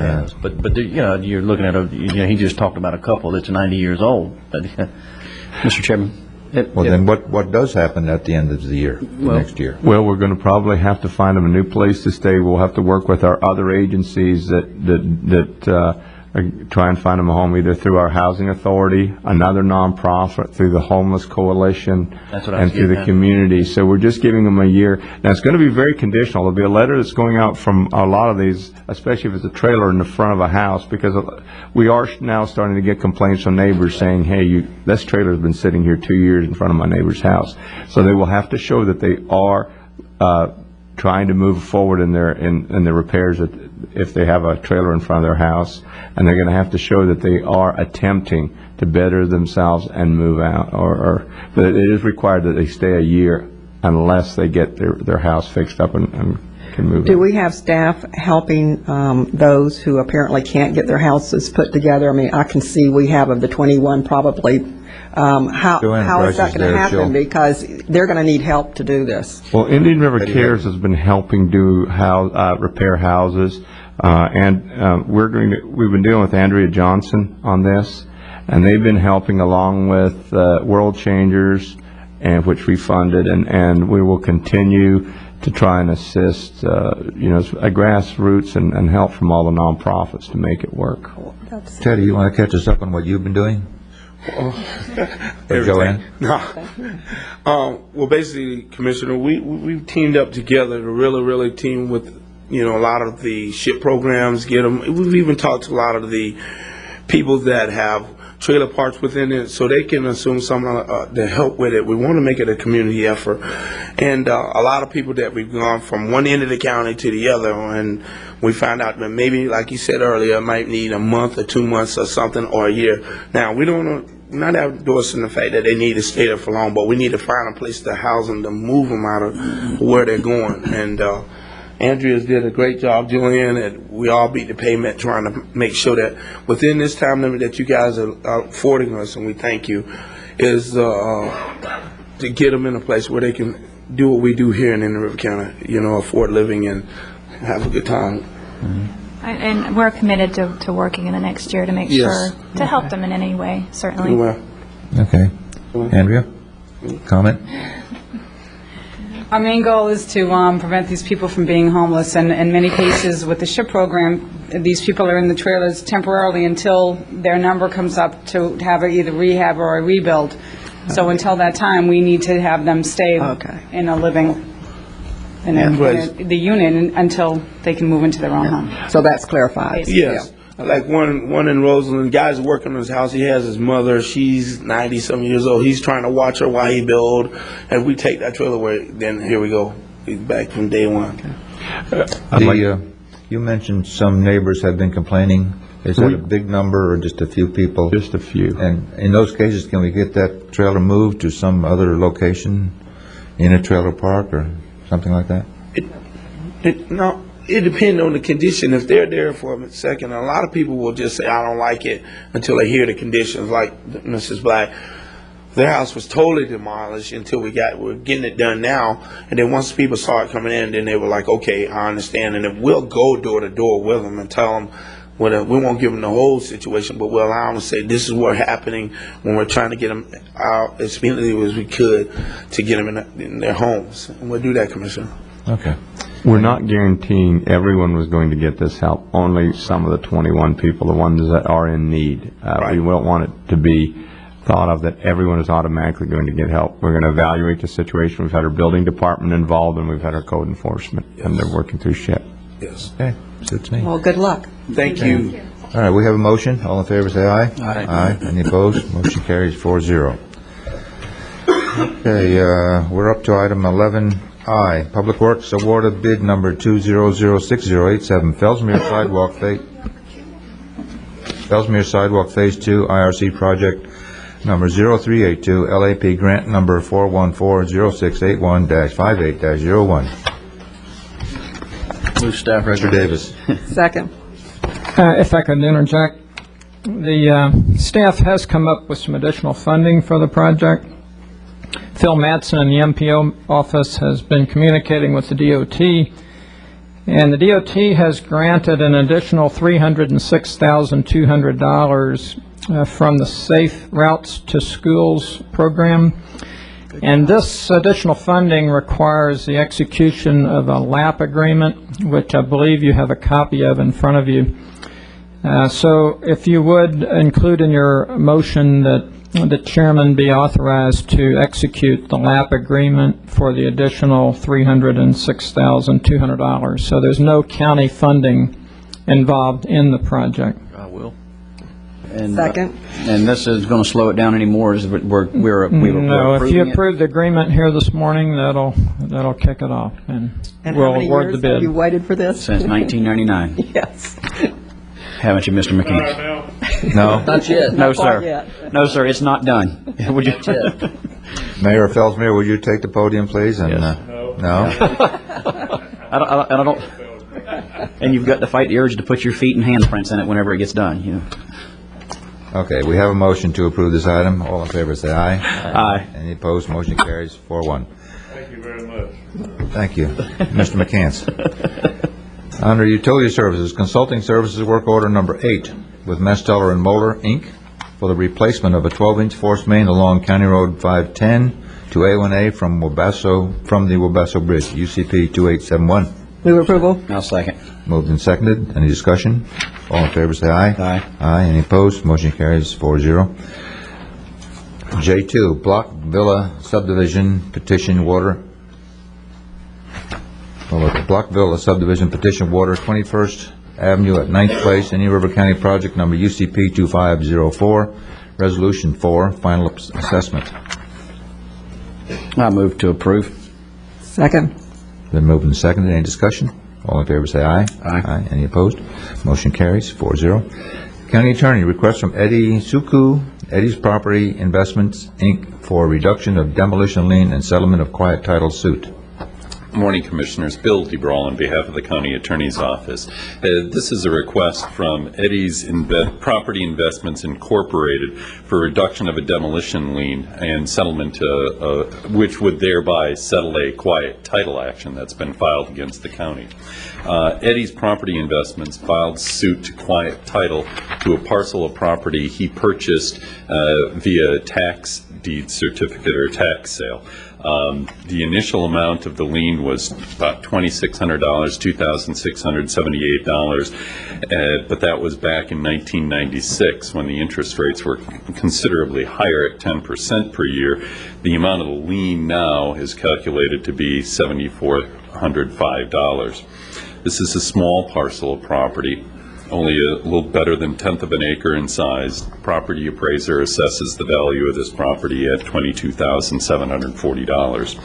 [SPEAKER 3] But you're looking at he just talked about a couple that's 90 years old.
[SPEAKER 12] Mr. Chairman?
[SPEAKER 1] well, then what does happen at the end of the year, next year?
[SPEAKER 10] well, we're going to probably have to find them a new place to stay. We'll have to work with our other agencies that try and find them a home, either through our housing authority, another nonprofit, through the homeless coalition,
[SPEAKER 3] That's what I was
[SPEAKER 10] and through the
[SPEAKER 3] getting at.
[SPEAKER 10] community. So we're just giving them a year. Now, it's going to be very conditional. There'll be a letter that's going out from a lot of these, especially if it's a trailer in the front of a house, because we are now starting to get complaints from neighbors saying, hey, this trailer's been sitting here 2 years in front of my neighbor's house. So they will have to show that they are trying to move forward in their repairs if they have a trailer in front of their house, and they're going to have to show that they are attempting to better themselves and move out, but it is required that they stay a year unless they get their house fixed up and can move
[SPEAKER 13] Do
[SPEAKER 10] out.
[SPEAKER 13] we have staff helping those who apparently can't get their houses put together? I mean, I can see we have of the 21 probably. How is that going to happen? Because they're going to need help to do this.
[SPEAKER 10] Well, Indian River Cares has been helping do repair houses, and we've been dealing with Andrea Johnson on this, and they've been helping along with World Changers, and which we funded, and we will continue to try and assist, grassroots and help from all the nonprofits to make it work.
[SPEAKER 1] Teddy, you want to catch us up on what you've been doing? Joanne?
[SPEAKER 17] No. Well, basically, Commissioner, we've teamed up together to really team with, a lot of the SHIP programs, get them. We've even talked to a lot of the people that have trailer parks within it so they can assume some the help with it. We want to make it a community effort. And a lot of people that we've gone from one end of the county to the other, and we found out that maybe, like you said earlier, might need a month or 2 months or something, or a year. Now, we're not endorsing the fact that they need to stay there for long, but we need to find a place to house them, to move them out of where they're going. And Andrea's did a great job, Julian, and we all beat the pavement trying to make sure that within this time limit that you guys are affording us, and we thank you, is to get them in a place where they can do what we do here in Indian River County, afford living and have a good time.
[SPEAKER 18] Mm-hmm. And we're committed to working in the next year to make
[SPEAKER 17] Yes.
[SPEAKER 18] sure, to help them in any way, certainly.
[SPEAKER 1] Okay. Andrea, comment?
[SPEAKER 19] Our main goal is to prevent these people from being homeless, and in many cases with the SHIP program, these people are in the trailers temporarily until their number comes up to have either rehab or a rebuild. So until that time, we need to have them stay in a living, in the unit until they can move into their own home.
[SPEAKER 13] So that's clarified.
[SPEAKER 17] Yes. Like one in Roseland, the guy's working on his house. He has his mother. She's 90-some years old. He's trying to watch her while he build. And we take that trailer away, then here we go. He's back from day one.
[SPEAKER 1] You mentioned some neighbors have been complaining. Is that a big number or just a few people?
[SPEAKER 10] Just a few.
[SPEAKER 1] And in those cases, can we get that trailer moved to some other location in a trailer park or something like that?
[SPEAKER 17] It depends on the condition. If they're there for a second, a lot of people will just say, I don't like it, until they hear the conditions, like Mrs. Black. Their house was totally demolished until we're getting it done now. And then once people saw it coming in, then they were like, okay, I understand. And then we'll go door to door with them and tell them, we won't give them the whole situation, but we'll allow them to say, this is what's happening when we're trying to get them out as speedily as we could to get them in their homes. And we'll do that, Commissioner.
[SPEAKER 1] Okay.
[SPEAKER 10] We're not guaranteeing everyone was going to get this help, only some of the 21 people, the ones that are in need. We don't want it to be thought of that everyone is automatically going to get help. We're going to evaluate the situation. We've had our building department involved, and we've had our code enforcement, and they're working through SHIP.
[SPEAKER 17] Yes.
[SPEAKER 1] Okay, suits me.
[SPEAKER 13] Well, good luck.
[SPEAKER 17] Thank you.
[SPEAKER 1] All right, we have a motion. All in favor, say aye.
[SPEAKER 13] Aye.
[SPEAKER 1] Aye. Any opposed? Motion carries 4-0. Okay, we're up to item 11I, Public Works Award of Bid Number 2006087, Fellsmere Sidewalk Phase 2 IRC Project Number 0382, LAP Grant Number 4140681-58-01.
[SPEAKER 3] Move staff
[SPEAKER 1] Mr. Davis.
[SPEAKER 13] Second.
[SPEAKER 15] If I could interject, the staff has come up with some additional funding for the project. Phil Mattson in the MPO office has been communicating with the DOT, and the DOT has granted an additional $306,200 from the Safe Routes to Schools program. And this additional funding requires the execution of a LAP agreement, which I believe you have a copy of in front of you. So if you would include in your motion that the chairman be authorized to execute the LAP agreement for the additional $306,200. So there's no county funding involved in the project.
[SPEAKER 3] I will.
[SPEAKER 12] And,
[SPEAKER 13] Second.
[SPEAKER 12] And this is going to slow it down anymore? Is we're
[SPEAKER 15] No, if you
[SPEAKER 12] approving it?
[SPEAKER 15] approve the agreement here this morning, that'll kick it off, and
[SPEAKER 13] And
[SPEAKER 15] we'll
[SPEAKER 13] how many
[SPEAKER 15] award the
[SPEAKER 13] years
[SPEAKER 15] bid.
[SPEAKER 13] have you waited for this?
[SPEAKER 12] Since 1999.
[SPEAKER 13] Yes.
[SPEAKER 12] Haven't you, Mr. McKean?
[SPEAKER 1] No?
[SPEAKER 12] Not yet. No,
[SPEAKER 13] Not quite
[SPEAKER 12] sir.
[SPEAKER 13] yet.
[SPEAKER 12] No, sir, it's not done. Would you?
[SPEAKER 1] Mayor Felsmere, would you take the podium, please? And,
[SPEAKER 12] Yes.
[SPEAKER 1] No?
[SPEAKER 12] I don't. And you've got to fight the urge to put your feet and handprints in it whenever it gets done, you know.
[SPEAKER 1] Okay, we have a motion to approve this item. All in favor, say aye.
[SPEAKER 12] Aye.
[SPEAKER 1] Any opposed? Motion carries 4-1.
[SPEAKER 2] Thank you very much.
[SPEAKER 1] Thank you. Mr. McCants. Under Utility Services, Consulting Services Work Order Number 8 with Mesteller and Moeller, Inc. for the replacement of a 12-inch force main along County Road 510 to A1A from the Wabasso Bridge, UCP 2871.
[SPEAKER 13] Move approval.
[SPEAKER 12] I'll second.
[SPEAKER 1] Moved and seconded. Any discussion? All in favor, say aye.
[SPEAKER 12] Aye.
[SPEAKER 1] Aye. Any opposed? Motion carries 4-0. J2, Block Villa Subdivision Petition Water. Block Villa Subdivision Petition Water, 21st Avenue at 9th Place, Indian River County Project Number UCP 2504, Resolution 4, Final Assessment.
[SPEAKER 12] I move to approve.
[SPEAKER 13] Second.
[SPEAKER 1] Been moved and seconded. Any discussion? All in favor, say aye.
[SPEAKER 12] Aye.
[SPEAKER 1] Any opposed? Motion carries 4-0. County Attorney, request from Eddie Suku, Eddie's Property Investments, Inc., for reduction of demolition lien and settlement of quiet title suit.
[SPEAKER 11] Morning, Commissioners. Bill DeBrawl on behalf of the County Attorney's Office. This is a request from Eddie's Property Investments Incorporated for reduction of a demolition lien and settlement, which would thereby settle a quiet title action that's been filed against the county. Eddie's Property Investments filed suit to quiet title to a parcel of property he purchased via tax deed certificate or tax sale. The initial amount of the lien was about $2,600, $2,678, but that was back in 1996 when the interest rates were considerably higher at 10% per year. The amount of the lien now is calculated to be $7,405. This is a small parcel of property, only a little better than 1/10 of an acre in size. Property appraiser assesses the value of this property at $22,740.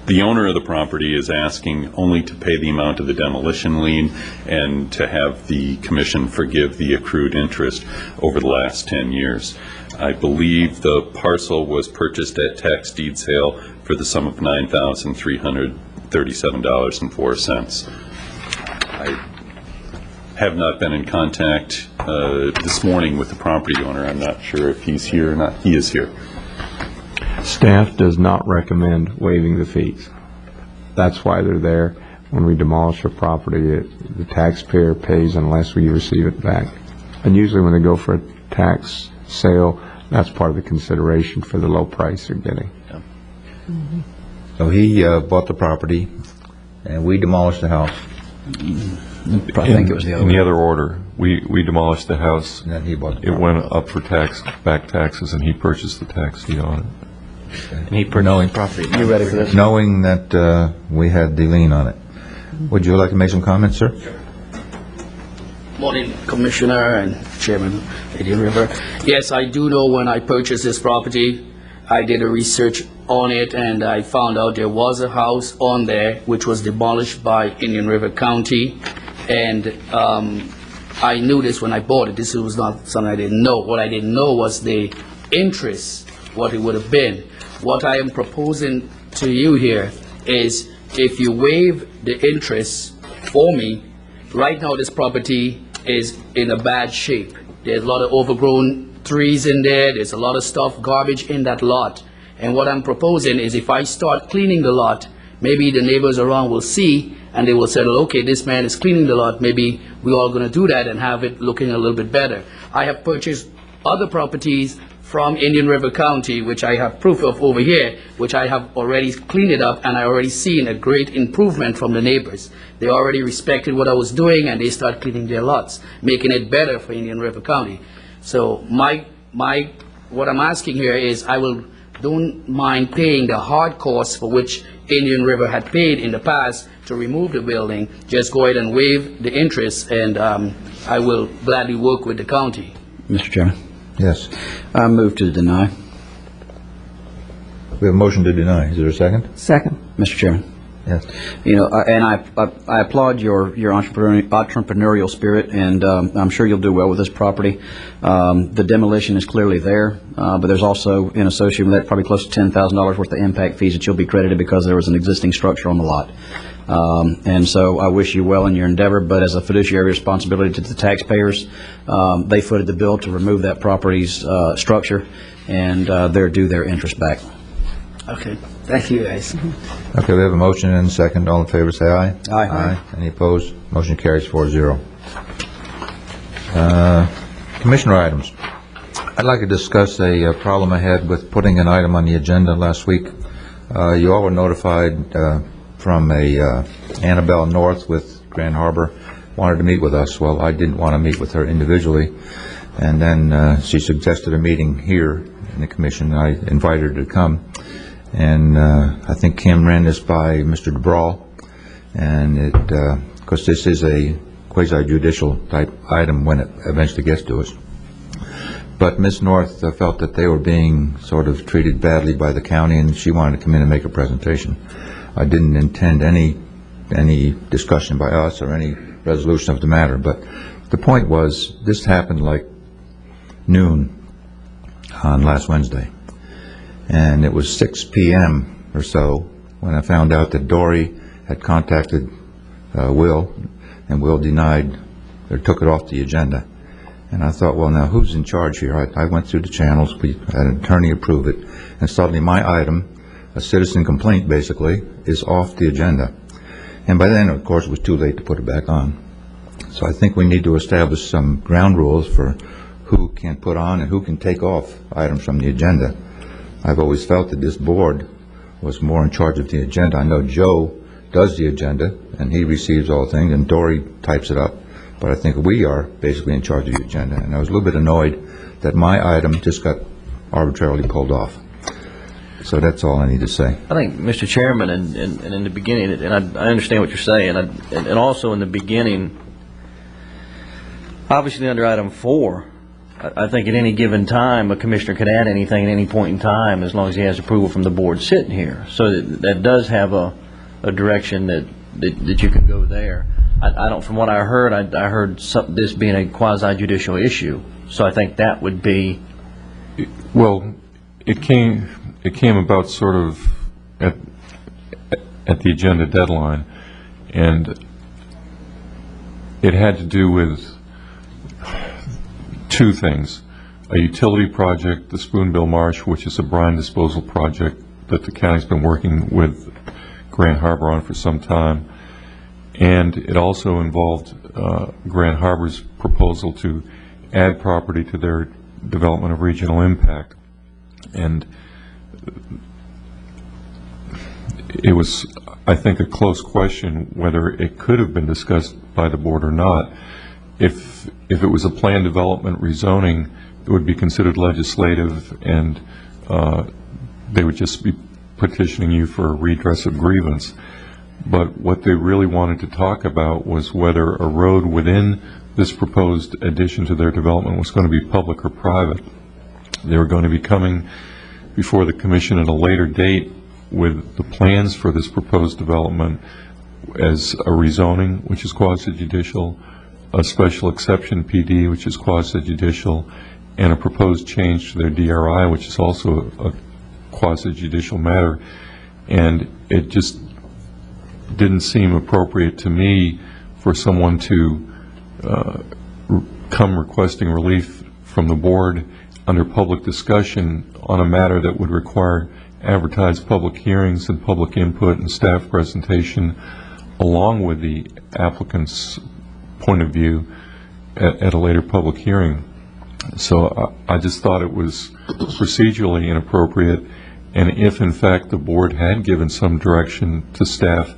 [SPEAKER 11] The owner of the property is asking only to pay the amount of the demolition lien and to have the commission forgive the accrued interest over the last 10 years. I believe the parcel was purchased at tax deed sale for the sum of $9,337.04. I have not been in contact this morning with the property owner. I'm not sure if he's here or not. He is here.
[SPEAKER 10] Staff does not recommend waiving the fees. That's why they're there. When we demolish a property, the taxpayer pays unless we receive it back. And usually when they go for a tax sale, that's part of the consideration for the low price they're getting.
[SPEAKER 11] Yeah.
[SPEAKER 1] So he bought the property, and we demolished the house.
[SPEAKER 12] I think it was the other
[SPEAKER 11] in
[SPEAKER 12] way.
[SPEAKER 11] the other order. We demolished the house.
[SPEAKER 1] And then he bought the
[SPEAKER 11] It went up for back taxes, and he purchased the tax deed on it.
[SPEAKER 12] And he
[SPEAKER 1] knowing
[SPEAKER 12] You ready for this?
[SPEAKER 1] knowing that we had the lien on it. Would you like to make some comments, sir?
[SPEAKER 20] Morning, Commissioner and Chairman Indian River. Yes, I do know when I purchased this property, I did a research on it and I found out there was a house on there which was demolished by Indian River County. And I knew this when I bought it. This was not something I didn't know. What I didn't know was the interest, what it would have been. What I am proposing to you here is if you waive the interest for me, right now this property is in a bad shape. There's a lot of overgrown trees in there, there's a lot of stuff, garbage in that lot. And what I'm proposing is if I start cleaning the lot, maybe the neighbors around will see and they will say, okay, this man is cleaning the lot, maybe we're all going to do that and have it looking a little bit better. I have purchased other properties from Indian River County, which I have proof of over here, which I have already cleaned it up, and I already seen a great improvement from the neighbors. They already respected what I was doing, and they start cleaning their lots, making it better for Indian River County. So what I'm asking here is don't mind paying the hard costs for which Indian River had paid in the past to remove the building. Just go ahead and waive the interest, and I will gladly work with the county.
[SPEAKER 12] Mr. Chairman?
[SPEAKER 1] Yes.
[SPEAKER 12] I move to deny.
[SPEAKER 1] We have a motion to deny. Is there a second?
[SPEAKER 13] Second.
[SPEAKER 12] Mr. Chairman?
[SPEAKER 1] Yes.
[SPEAKER 12] You know, and I applaud your entrepreneurial spirit, and I'm sure you'll do well with this property. The demolition is clearly there, but there's also, in associated with that, probably close to $10,000 worth of impact fees that you'll be credited because there was an existing structure on the lot. And so I wish you well in your endeavor, but as a fiduciary responsibility to the taxpayers, they footed the bill to remove that property's structure, and they're due their interest back.
[SPEAKER 20] Okay. Thank you, guys.
[SPEAKER 1] Okay, we have a motion and a second. All in favor, say aye.
[SPEAKER 12] Aye.
[SPEAKER 1] Aye. Any opposed? Motion carries 4-0. Commissioner items. I'd like to discuss a problem I had with putting an item on the agenda last week. You all were notified from Annabelle North with Grand Harbor, wanted to meet with us. Well, I didn't want to meet with her individually, and then she suggested a meeting here in the commission. I invited her to come, and I think Kim ran this by Mr. DeBrawl, and because this is a quasi-judicial type item when it eventually gets to us. But Ms. North felt that they were being sort of treated badly by the county, and she wanted to come in and make a presentation. I didn't intend any discussion by us or any resolution of the matter, but the point was this happened like noon on last Wednesday, and it was 6 p.m. or so when I found out that Dory had contacted Will, and Will denied or took it off the agenda. And I thought, well, now who's in charge here? I went through the channels, we had an attorney approve it, and suddenly my item, a citizen complaint basically, is off the agenda. And by then, of course, it was too late to put it back on. So I think we need to establish some ground rules for who can put on and who can take off items from the agenda. I've always felt that this board was more in charge of the agenda. I know Joe does the agenda, and he receives all things, and Dory types it up. But I think we are basically in charge of the agenda. And I was a little bit annoyed that my item just got arbitrarily pulled off. So that's all I need to say.
[SPEAKER 3] I think, Mr. Chairman, and in the beginning, and I understand what you're saying, and also in the beginning, obviously under item 4, I think at any given time, a commissioner could add anything at any point in time as long as he has approval from the board sitting here. So that does have a direction that you can go there. I don't, from what I heard, I heard this being a quasi-judicial issue. So I think that would be...
[SPEAKER 11] Well, it came about sort of at the agenda deadline, and it had to do with two things: a utility project, the Spoonbill Marsh, which is a brine disposal project that the county's been working with Grand Harbor on for some time, and it also involved Grand Harbor's proposal to add property to their development of regional impact. And it was, I think, a close question whether it could have been discussed by the board or not. If it was a planned development rezoning, it would be considered legislative, and they would just be petitioning you for a redress of grievance. But what they really wanted to talk about was whether a road within this proposed addition to their development was going to be public or private. They were going to be coming before the commission at a later date with the plans for this proposed development as a rezoning, which is quasi-judicial, a special exception PD, which is quasi-judicial, and a proposed change to their DRI, which is also a quasi-judicial matter. And it just didn't seem appropriate to me for someone to come requesting relief from the board under public discussion on a matter that would require advertised public hearings and public input and staff presentation along with the applicant's point of view at a later public hearing. So I just thought it was procedurally inappropriate, and if in fact the board had given some direction to staff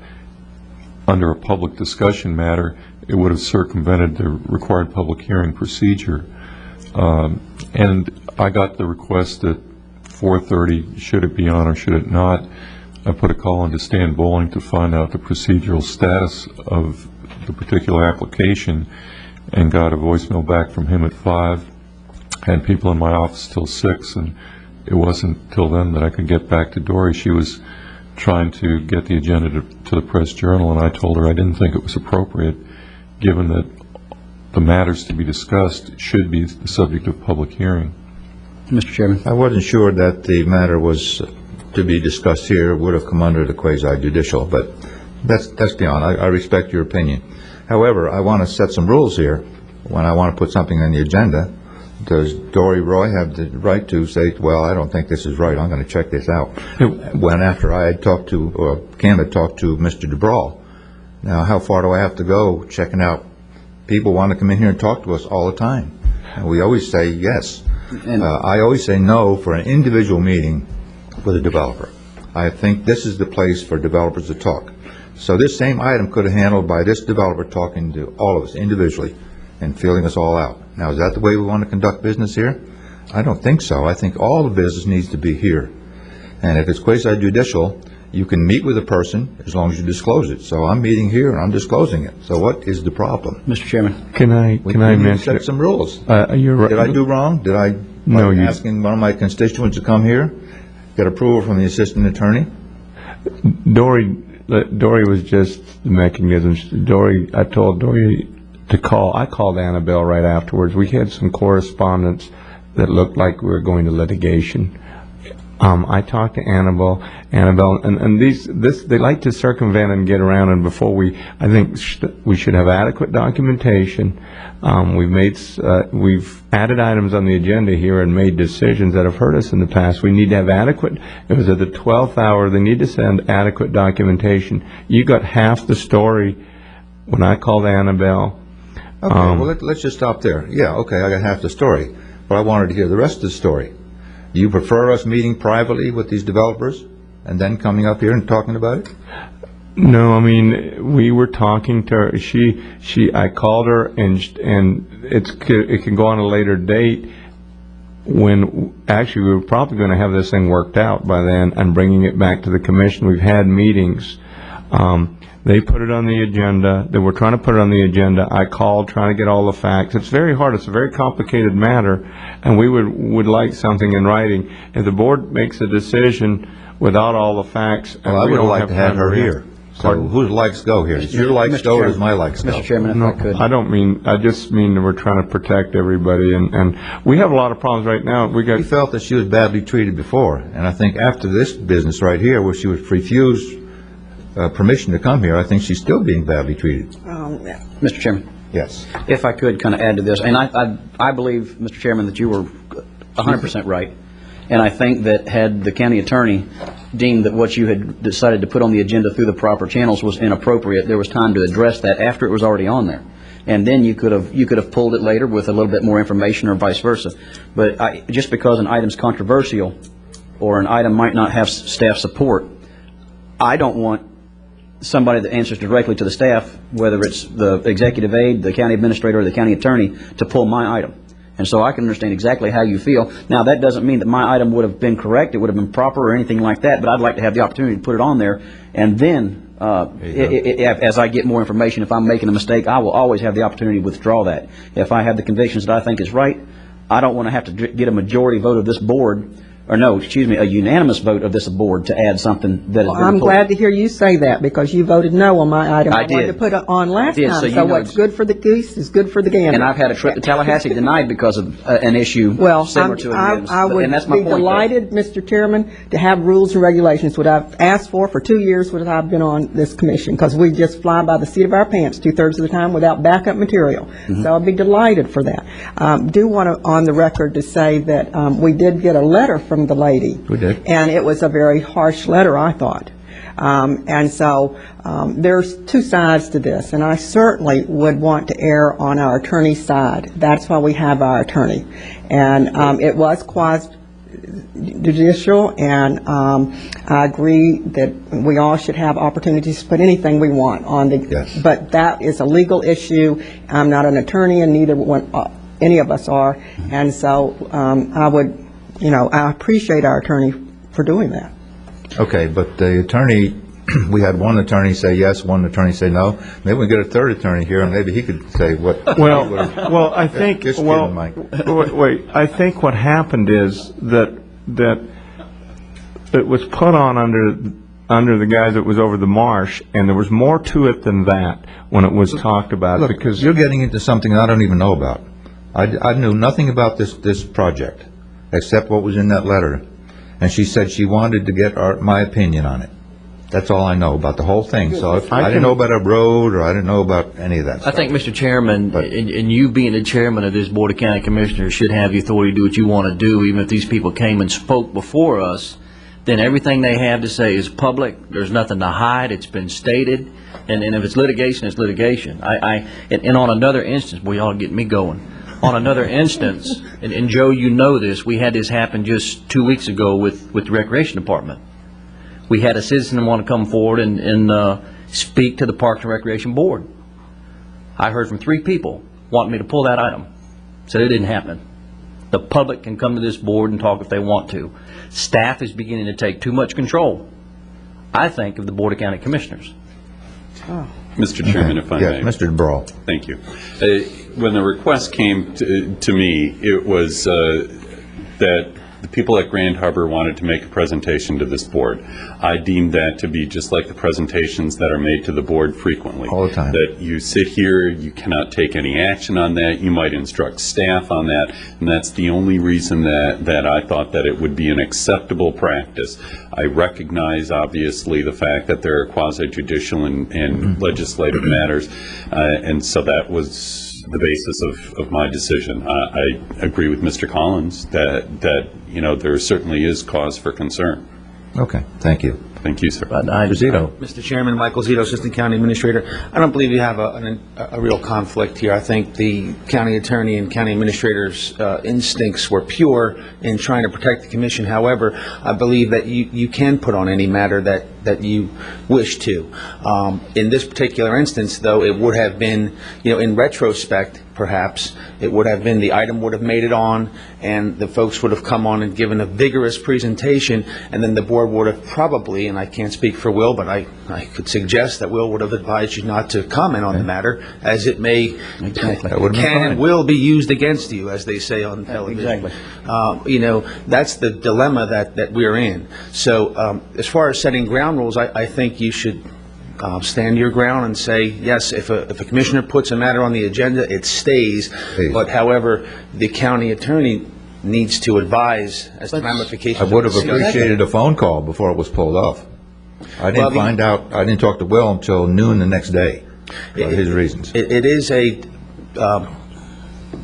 [SPEAKER 11] under a public discussion matter, it would have circumvented the required public hearing procedure. And I got the request at 4:30, should it be on or should it not. I put a call into Stan Bowling to find out the procedural status of the particular application and got a voicemail back from him at 5. Had people in my office till 6, and it wasn't till then that I could get back to Dory. She was trying to get the agenda to the Press Journal, and I told her I didn't think it was appropriate, given that the matters to be discussed should be the subject of public hearing.
[SPEAKER 12] Mr. Chairman.
[SPEAKER 1] I wasn't sure that the matter was to be discussed here, would have come under the quasi-judicial, but that's beyond. I respect your opinion. However, I want to set some rules here when I want to put something on the agenda. Does Dory Roy have the right to say, well, I don't think this is right, I'm going to check this out? When after I had talked to, or Cam had talked to Mr. DeBrawl. Now, how far do I have to go checking out? People want to come in here and talk to us all the time. And we always say yes. I always say no for an individual meeting with a developer. I think this is the place for developers to talk. So this same item could have handled by this developer talking to all of us individually and feeling us all out. Now, is that the way we want to conduct business here? I don't think so. I think all the business needs to be here. And if it's quasi-judicial, you can meet with a person as long as you disclose it. So I'm meeting here and I'm disclosing it. So what is the problem?
[SPEAKER 12] Mr. Chairman.
[SPEAKER 10] Can I mention?
[SPEAKER 1] Set some rules.
[SPEAKER 10] You're right.
[SPEAKER 1] Did I do wrong? Did I,
[SPEAKER 10] no,
[SPEAKER 1] by asking one of my constituents to come here, get approval from the assistant attorney?
[SPEAKER 10] Dory was just the mechanism. I told Dory to call. I called Annabelle right afterwards. We had some correspondence that looked like we were going to litigation. I talked to Annabelle, and they like to circumvent and get around. And before I think we should have adequate documentation. We've added items on the agenda here and made decisions that have hurt us in the past. We need to have adequate. It was at the 12th hour. They need to send adequate documentation. You got half the story when I called Annabelle.
[SPEAKER 1] Okay, well, let's just stop there. Yeah, okay, I got half the story, but I wanted to hear the rest of the story. Do you prefer us meeting privately with these developers and then coming up here and talking about it?
[SPEAKER 10] No, I mean, we were talking to her. I called her, and it can go on a later date when actually we were probably going to have this thing worked out by then and bringing it back to the commission. We've had meetings. They put it on the agenda. They were trying to put it on the agenda. I called trying to get all the facts. It's very hard. It's a very complicated matter, and we would like something in writing. If the board makes a decision without all the facts,
[SPEAKER 1] well, I would like to have her here. So whose likes go here? Does your likes go or does my likes go?
[SPEAKER 12] Mr. Chairman, if I could.
[SPEAKER 10] I just mean that we're trying to protect everybody, and we have a lot of problems right now.
[SPEAKER 1] We felt that she was badly treated before, and I think after this business right here, where she was refused permission to come here, I think she's still being badly treated.
[SPEAKER 12] Mr. Chairman.
[SPEAKER 1] Yes.
[SPEAKER 12] If I could kind of add to this, and I believe, Mr. Chairman, that you were 100% right. And I think that had the county attorney deemed that what you had decided to put on the agenda through the proper channels was inappropriate, there was time to address that after it was already on there. And then you could have pulled it later with a little bit more information or vice versa. But just because an item's controversial or an item might not have staff support, I don't want somebody that answers directly to the staff, whether it's the executive aide, the county administrator, or the county attorney, to pull my item. And so I can understand exactly how you feel. Now, that doesn't mean that my item would have been correct, it would have been proper or anything like that, but I'd like to have the opportunity to put it on there. And then, as I get more information, if I'm making a mistake, I will always have the opportunity to withdraw that. If I have the convictions that I think is right, I don't want to have to get a majority vote of this board or no, excuse me, a unanimous vote of this board to add something that is
[SPEAKER 13] Well,
[SPEAKER 12] very
[SPEAKER 13] I'm
[SPEAKER 12] important.
[SPEAKER 13] glad to hear you say that, because you voted no on my item.
[SPEAKER 12] I
[SPEAKER 13] wanted
[SPEAKER 12] did.
[SPEAKER 13] to put it on last
[SPEAKER 12] did,
[SPEAKER 13] time,
[SPEAKER 12] so you
[SPEAKER 13] so
[SPEAKER 12] know
[SPEAKER 13] what's
[SPEAKER 12] it's-
[SPEAKER 13] good for the goose is good for the gander.
[SPEAKER 12] And I've had a trip to Tallahassee denied because of an issue
[SPEAKER 13] Well,
[SPEAKER 12] similar to a unanimous.
[SPEAKER 13] I would
[SPEAKER 12] And that's my
[SPEAKER 13] be
[SPEAKER 12] point, though.
[SPEAKER 13] delighted, Mr. Chairman, to have rules and regulations, what I've asked for 2 years, what I've been on this commission, because we just fly by the seat of our pants 2/3 of the time without backup material. So I'd be delighted for that. Do want to, on the record, to say that we did get a letter from the lady.
[SPEAKER 1] We did.
[SPEAKER 13] And it was a very harsh letter, I thought. And so there's two sides to this, and I certainly would want to err on our attorney's side. That's why we have our attorney. And it was quasi-judicial, and I agree that we all should have opportunities to put anything we want on the,
[SPEAKER 1] Yes.
[SPEAKER 13] but that is a legal issue. I'm not an attorney, and neither one, any of us are, and so I would, I appreciate our attorney for doing that.
[SPEAKER 1] Okay, but the attorney, we had one attorney say yes, one attorney say no. Maybe we get a third attorney here, and maybe he could say what.
[SPEAKER 10] Well, I think,
[SPEAKER 1] Just kidding,
[SPEAKER 10] well,
[SPEAKER 1] Mike.
[SPEAKER 10] wait, I think what happened is that it was put on under the guy that was over the marsh, and there was more to it than that when it was talked about,
[SPEAKER 1] Look,
[SPEAKER 10] because
[SPEAKER 1] you're getting into something I don't even know about. I knew nothing about this project, except what was in that letter. And she said she wanted to get my opinion on it. That's all I know about the whole thing. So I didn't know about a road, or I didn't know about any of that
[SPEAKER 3] I
[SPEAKER 1] stuff.
[SPEAKER 3] think, Mr. Chairman, and you being the chairman of this Board of County Commissioners should have the authority to do what you want to do, even if these people came and spoke before us, then everything they have to say is public. There's nothing to hide. It's been stated. And if it's litigation, it's litigation. And on another instance, boy, y'all get me going. On another instance, and Joe, you know this, we had this happen just 2 weeks ago with the Recreation Department. We had a citizen want to come forward and speak to the Parks and Recreation Board. I heard from 3 people wanting me to pull that item. Said it didn't happen. The public can come to this board and talk if they want to. Staff is beginning to take too much control, I think, of the Board of County Commissioners.
[SPEAKER 21] Mr. Chairman, if I may.
[SPEAKER 1] Yes, Mr. Brawl.
[SPEAKER 21] Thank you. When the request came to me, it was that the people at Grand Harbor wanted to make a presentation to this board. I deemed that to be just like the presentations that are made to the board frequently.
[SPEAKER 1] All the time.
[SPEAKER 21] That you sit here, you cannot take any action on that, you might instruct staff on that, and that's the only reason that I thought that it would be an acceptable practice. I recognize, obviously, the fact that there are quasi-judicial and legislative matters, and so that was the basis of my decision. I agree with Mr. Collins that there certainly is cause for concern.
[SPEAKER 1] Okay, thank you.
[SPEAKER 21] Thank you, sir.
[SPEAKER 1] Zito.
[SPEAKER 22] Mr. Chairman, Michael Zito, Assistant County Administrator. I don't believe you have a real conflict here. I think the county attorney and county administrator's instincts were pure in trying to protect the commission. However, I believe that you can put on any matter that you wish to. In this particular instance, though, it would have been, in retrospect, perhaps, it would have been the item would have made it on, and the folks would have come on and given a vigorous presentation, and then the board would have probably, and I can't speak for Will, but I could suggest that Will would have advised you not to comment on the matter, as it may, can and will be used against you, as they say on television.
[SPEAKER 12] Exactly.
[SPEAKER 22] That's the dilemma that we're in. So as far as setting ground rules, I think you should stand your ground and say, yes, if a commissioner puts a matter on the agenda, it stays. But however, the county attorney needs to advise as to ramifications.
[SPEAKER 1] I would have appreciated a phone call before it was pulled off. I didn't talk to Will until noon the next day, for his reasons.
[SPEAKER 22] It is a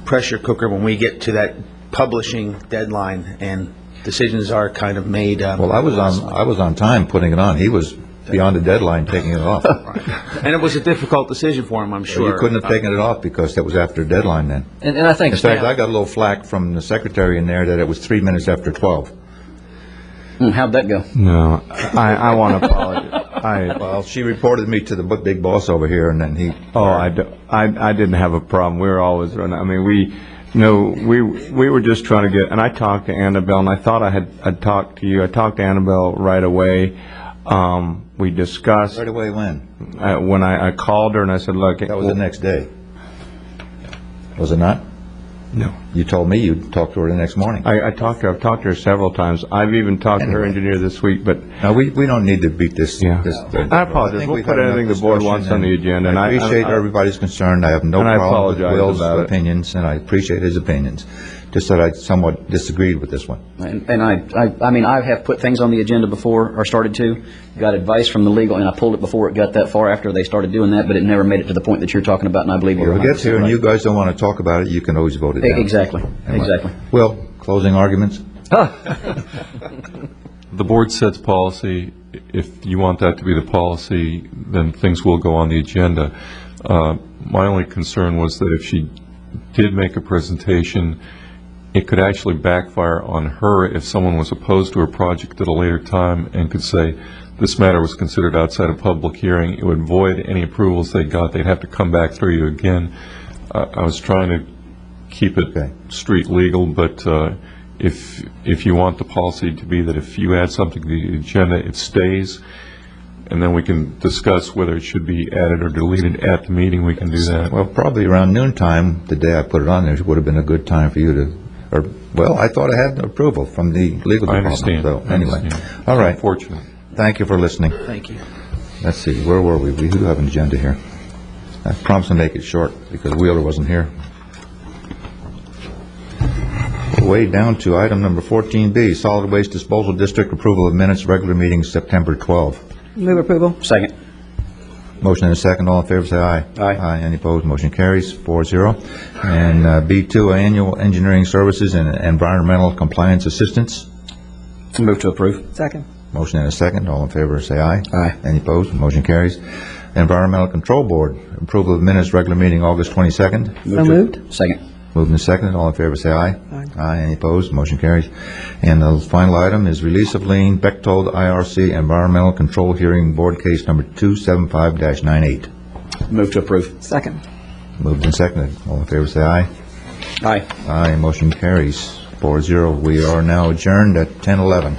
[SPEAKER 22] pressure cooker when we get to that publishing deadline, and decisions are kind of made.
[SPEAKER 1] Well, I was on time putting it on. He was beyond the deadline taking it off.
[SPEAKER 22] And it was a difficult decision for him, I'm sure.
[SPEAKER 1] You couldn't have taken it off because that was after deadline then.
[SPEAKER 3] And I think,
[SPEAKER 1] in fact, I got a little flack from the secretary in there that it was 3 minutes after 12.
[SPEAKER 12] How'd that go?
[SPEAKER 10] No, I want to apologize.
[SPEAKER 1] Well, she reported me to the big boss over here, and then he.
[SPEAKER 10] Oh, I didn't have a problem. We were always running. I mean, we were just trying to get. And I talked to Annabelle, and I thought I'd talked to you. I talked to Annabelle right away. We discussed.
[SPEAKER 1] Right away when?
[SPEAKER 10] When I called her and I said, look.
[SPEAKER 1] That was the next day. Was it not?
[SPEAKER 10] No.
[SPEAKER 1] You told me you'd talk to her the next morning.
[SPEAKER 10] I've talked to her several times. I've even talked to her engineer this week, but...
[SPEAKER 1] No, we don't need to beat this.
[SPEAKER 10] Yeah. I
[SPEAKER 1] I
[SPEAKER 10] apologize.
[SPEAKER 1] think
[SPEAKER 10] We'll
[SPEAKER 1] we've
[SPEAKER 10] put
[SPEAKER 1] had
[SPEAKER 10] anything
[SPEAKER 1] enough
[SPEAKER 10] the board
[SPEAKER 1] discussion,
[SPEAKER 10] wants on the agenda.
[SPEAKER 1] and I appreciate everybody's concern. I have no
[SPEAKER 10] and I
[SPEAKER 1] problem with
[SPEAKER 10] apologize
[SPEAKER 1] Will's
[SPEAKER 10] about it.
[SPEAKER 1] opinions, and I appreciate his opinions. Just that I somewhat disagreed with this one.
[SPEAKER 12] And I mean, I have put things on the agenda before, or started to, got advice from the legal, and I pulled it before it got that far after they started doing that, but it never made it to the point that you're talking about, and I believe you're
[SPEAKER 1] If it gets
[SPEAKER 12] 100%
[SPEAKER 1] here and
[SPEAKER 12] right.
[SPEAKER 1] you guys don't want to talk about it, you can always vote it down.
[SPEAKER 12] Exactly, exactly.
[SPEAKER 1] Will, closing arguments?
[SPEAKER 11] The board sets policy. If you want that to be the policy, then things will go on the agenda. My only concern was that if she did make a presentation, it could actually backfire on her if someone was opposed to her project at a later time and could say, this matter was considered outside of public hearing. It would void any approvals they got. They'd have to come back through you again. I was trying to keep it street legal, but if you want the policy to be that if you add something to the agenda, it stays, and then we can discuss whether it should be added or deleted at the meeting, we can do that.
[SPEAKER 1] Well, probably around noontime, the day I put it on there, would have been a good time for you to, well, I thought I had approval from the legal department.
[SPEAKER 11] I understand.
[SPEAKER 1] So,
[SPEAKER 11] I
[SPEAKER 1] anyway.
[SPEAKER 11] understand.
[SPEAKER 1] All right.
[SPEAKER 11] Unfortunate.
[SPEAKER 1] Thank you for listening.
[SPEAKER 12] Thank you.
[SPEAKER 1] Let's see, where were we? We do have an agenda here. I promised to make it short because Wheeler wasn't here. Way down to item number 14B, Solid Waste Disposal District Approval of Minutes, regular meeting September 12.
[SPEAKER 13] Move approval.
[SPEAKER 12] Second.
[SPEAKER 1] Motion and a second, all in favor, say aye.
[SPEAKER 12] Aye.
[SPEAKER 1] Any opposed, motion carries 4-0. And B2, Annual Engineering Services and Environmental Compliance Assistance.
[SPEAKER 12] Move to approve.
[SPEAKER 13] Second.
[SPEAKER 1] Motion and a second, all in favor, say aye.
[SPEAKER 12] Aye.
[SPEAKER 1] Any opposed, motion carries. Environmental Control Board, approval of minutes, regular meeting August 22nd.
[SPEAKER 13] So moved.
[SPEAKER 12] Second.
[SPEAKER 1] Moved and seconded, all in favor, say aye.
[SPEAKER 13] Aye.
[SPEAKER 1] Any opposed, motion carries. And the final item is release of lien, Bechtold IRC Environmental Control Hearing Board Case Number 275-98.
[SPEAKER 12] Move to approve.
[SPEAKER 13] Second.
[SPEAKER 1] Moved and seconded, all in favor, say aye.
[SPEAKER 12] Aye.
[SPEAKER 1] Aye, motion carries 4-0. We are now adjourned at 10:11.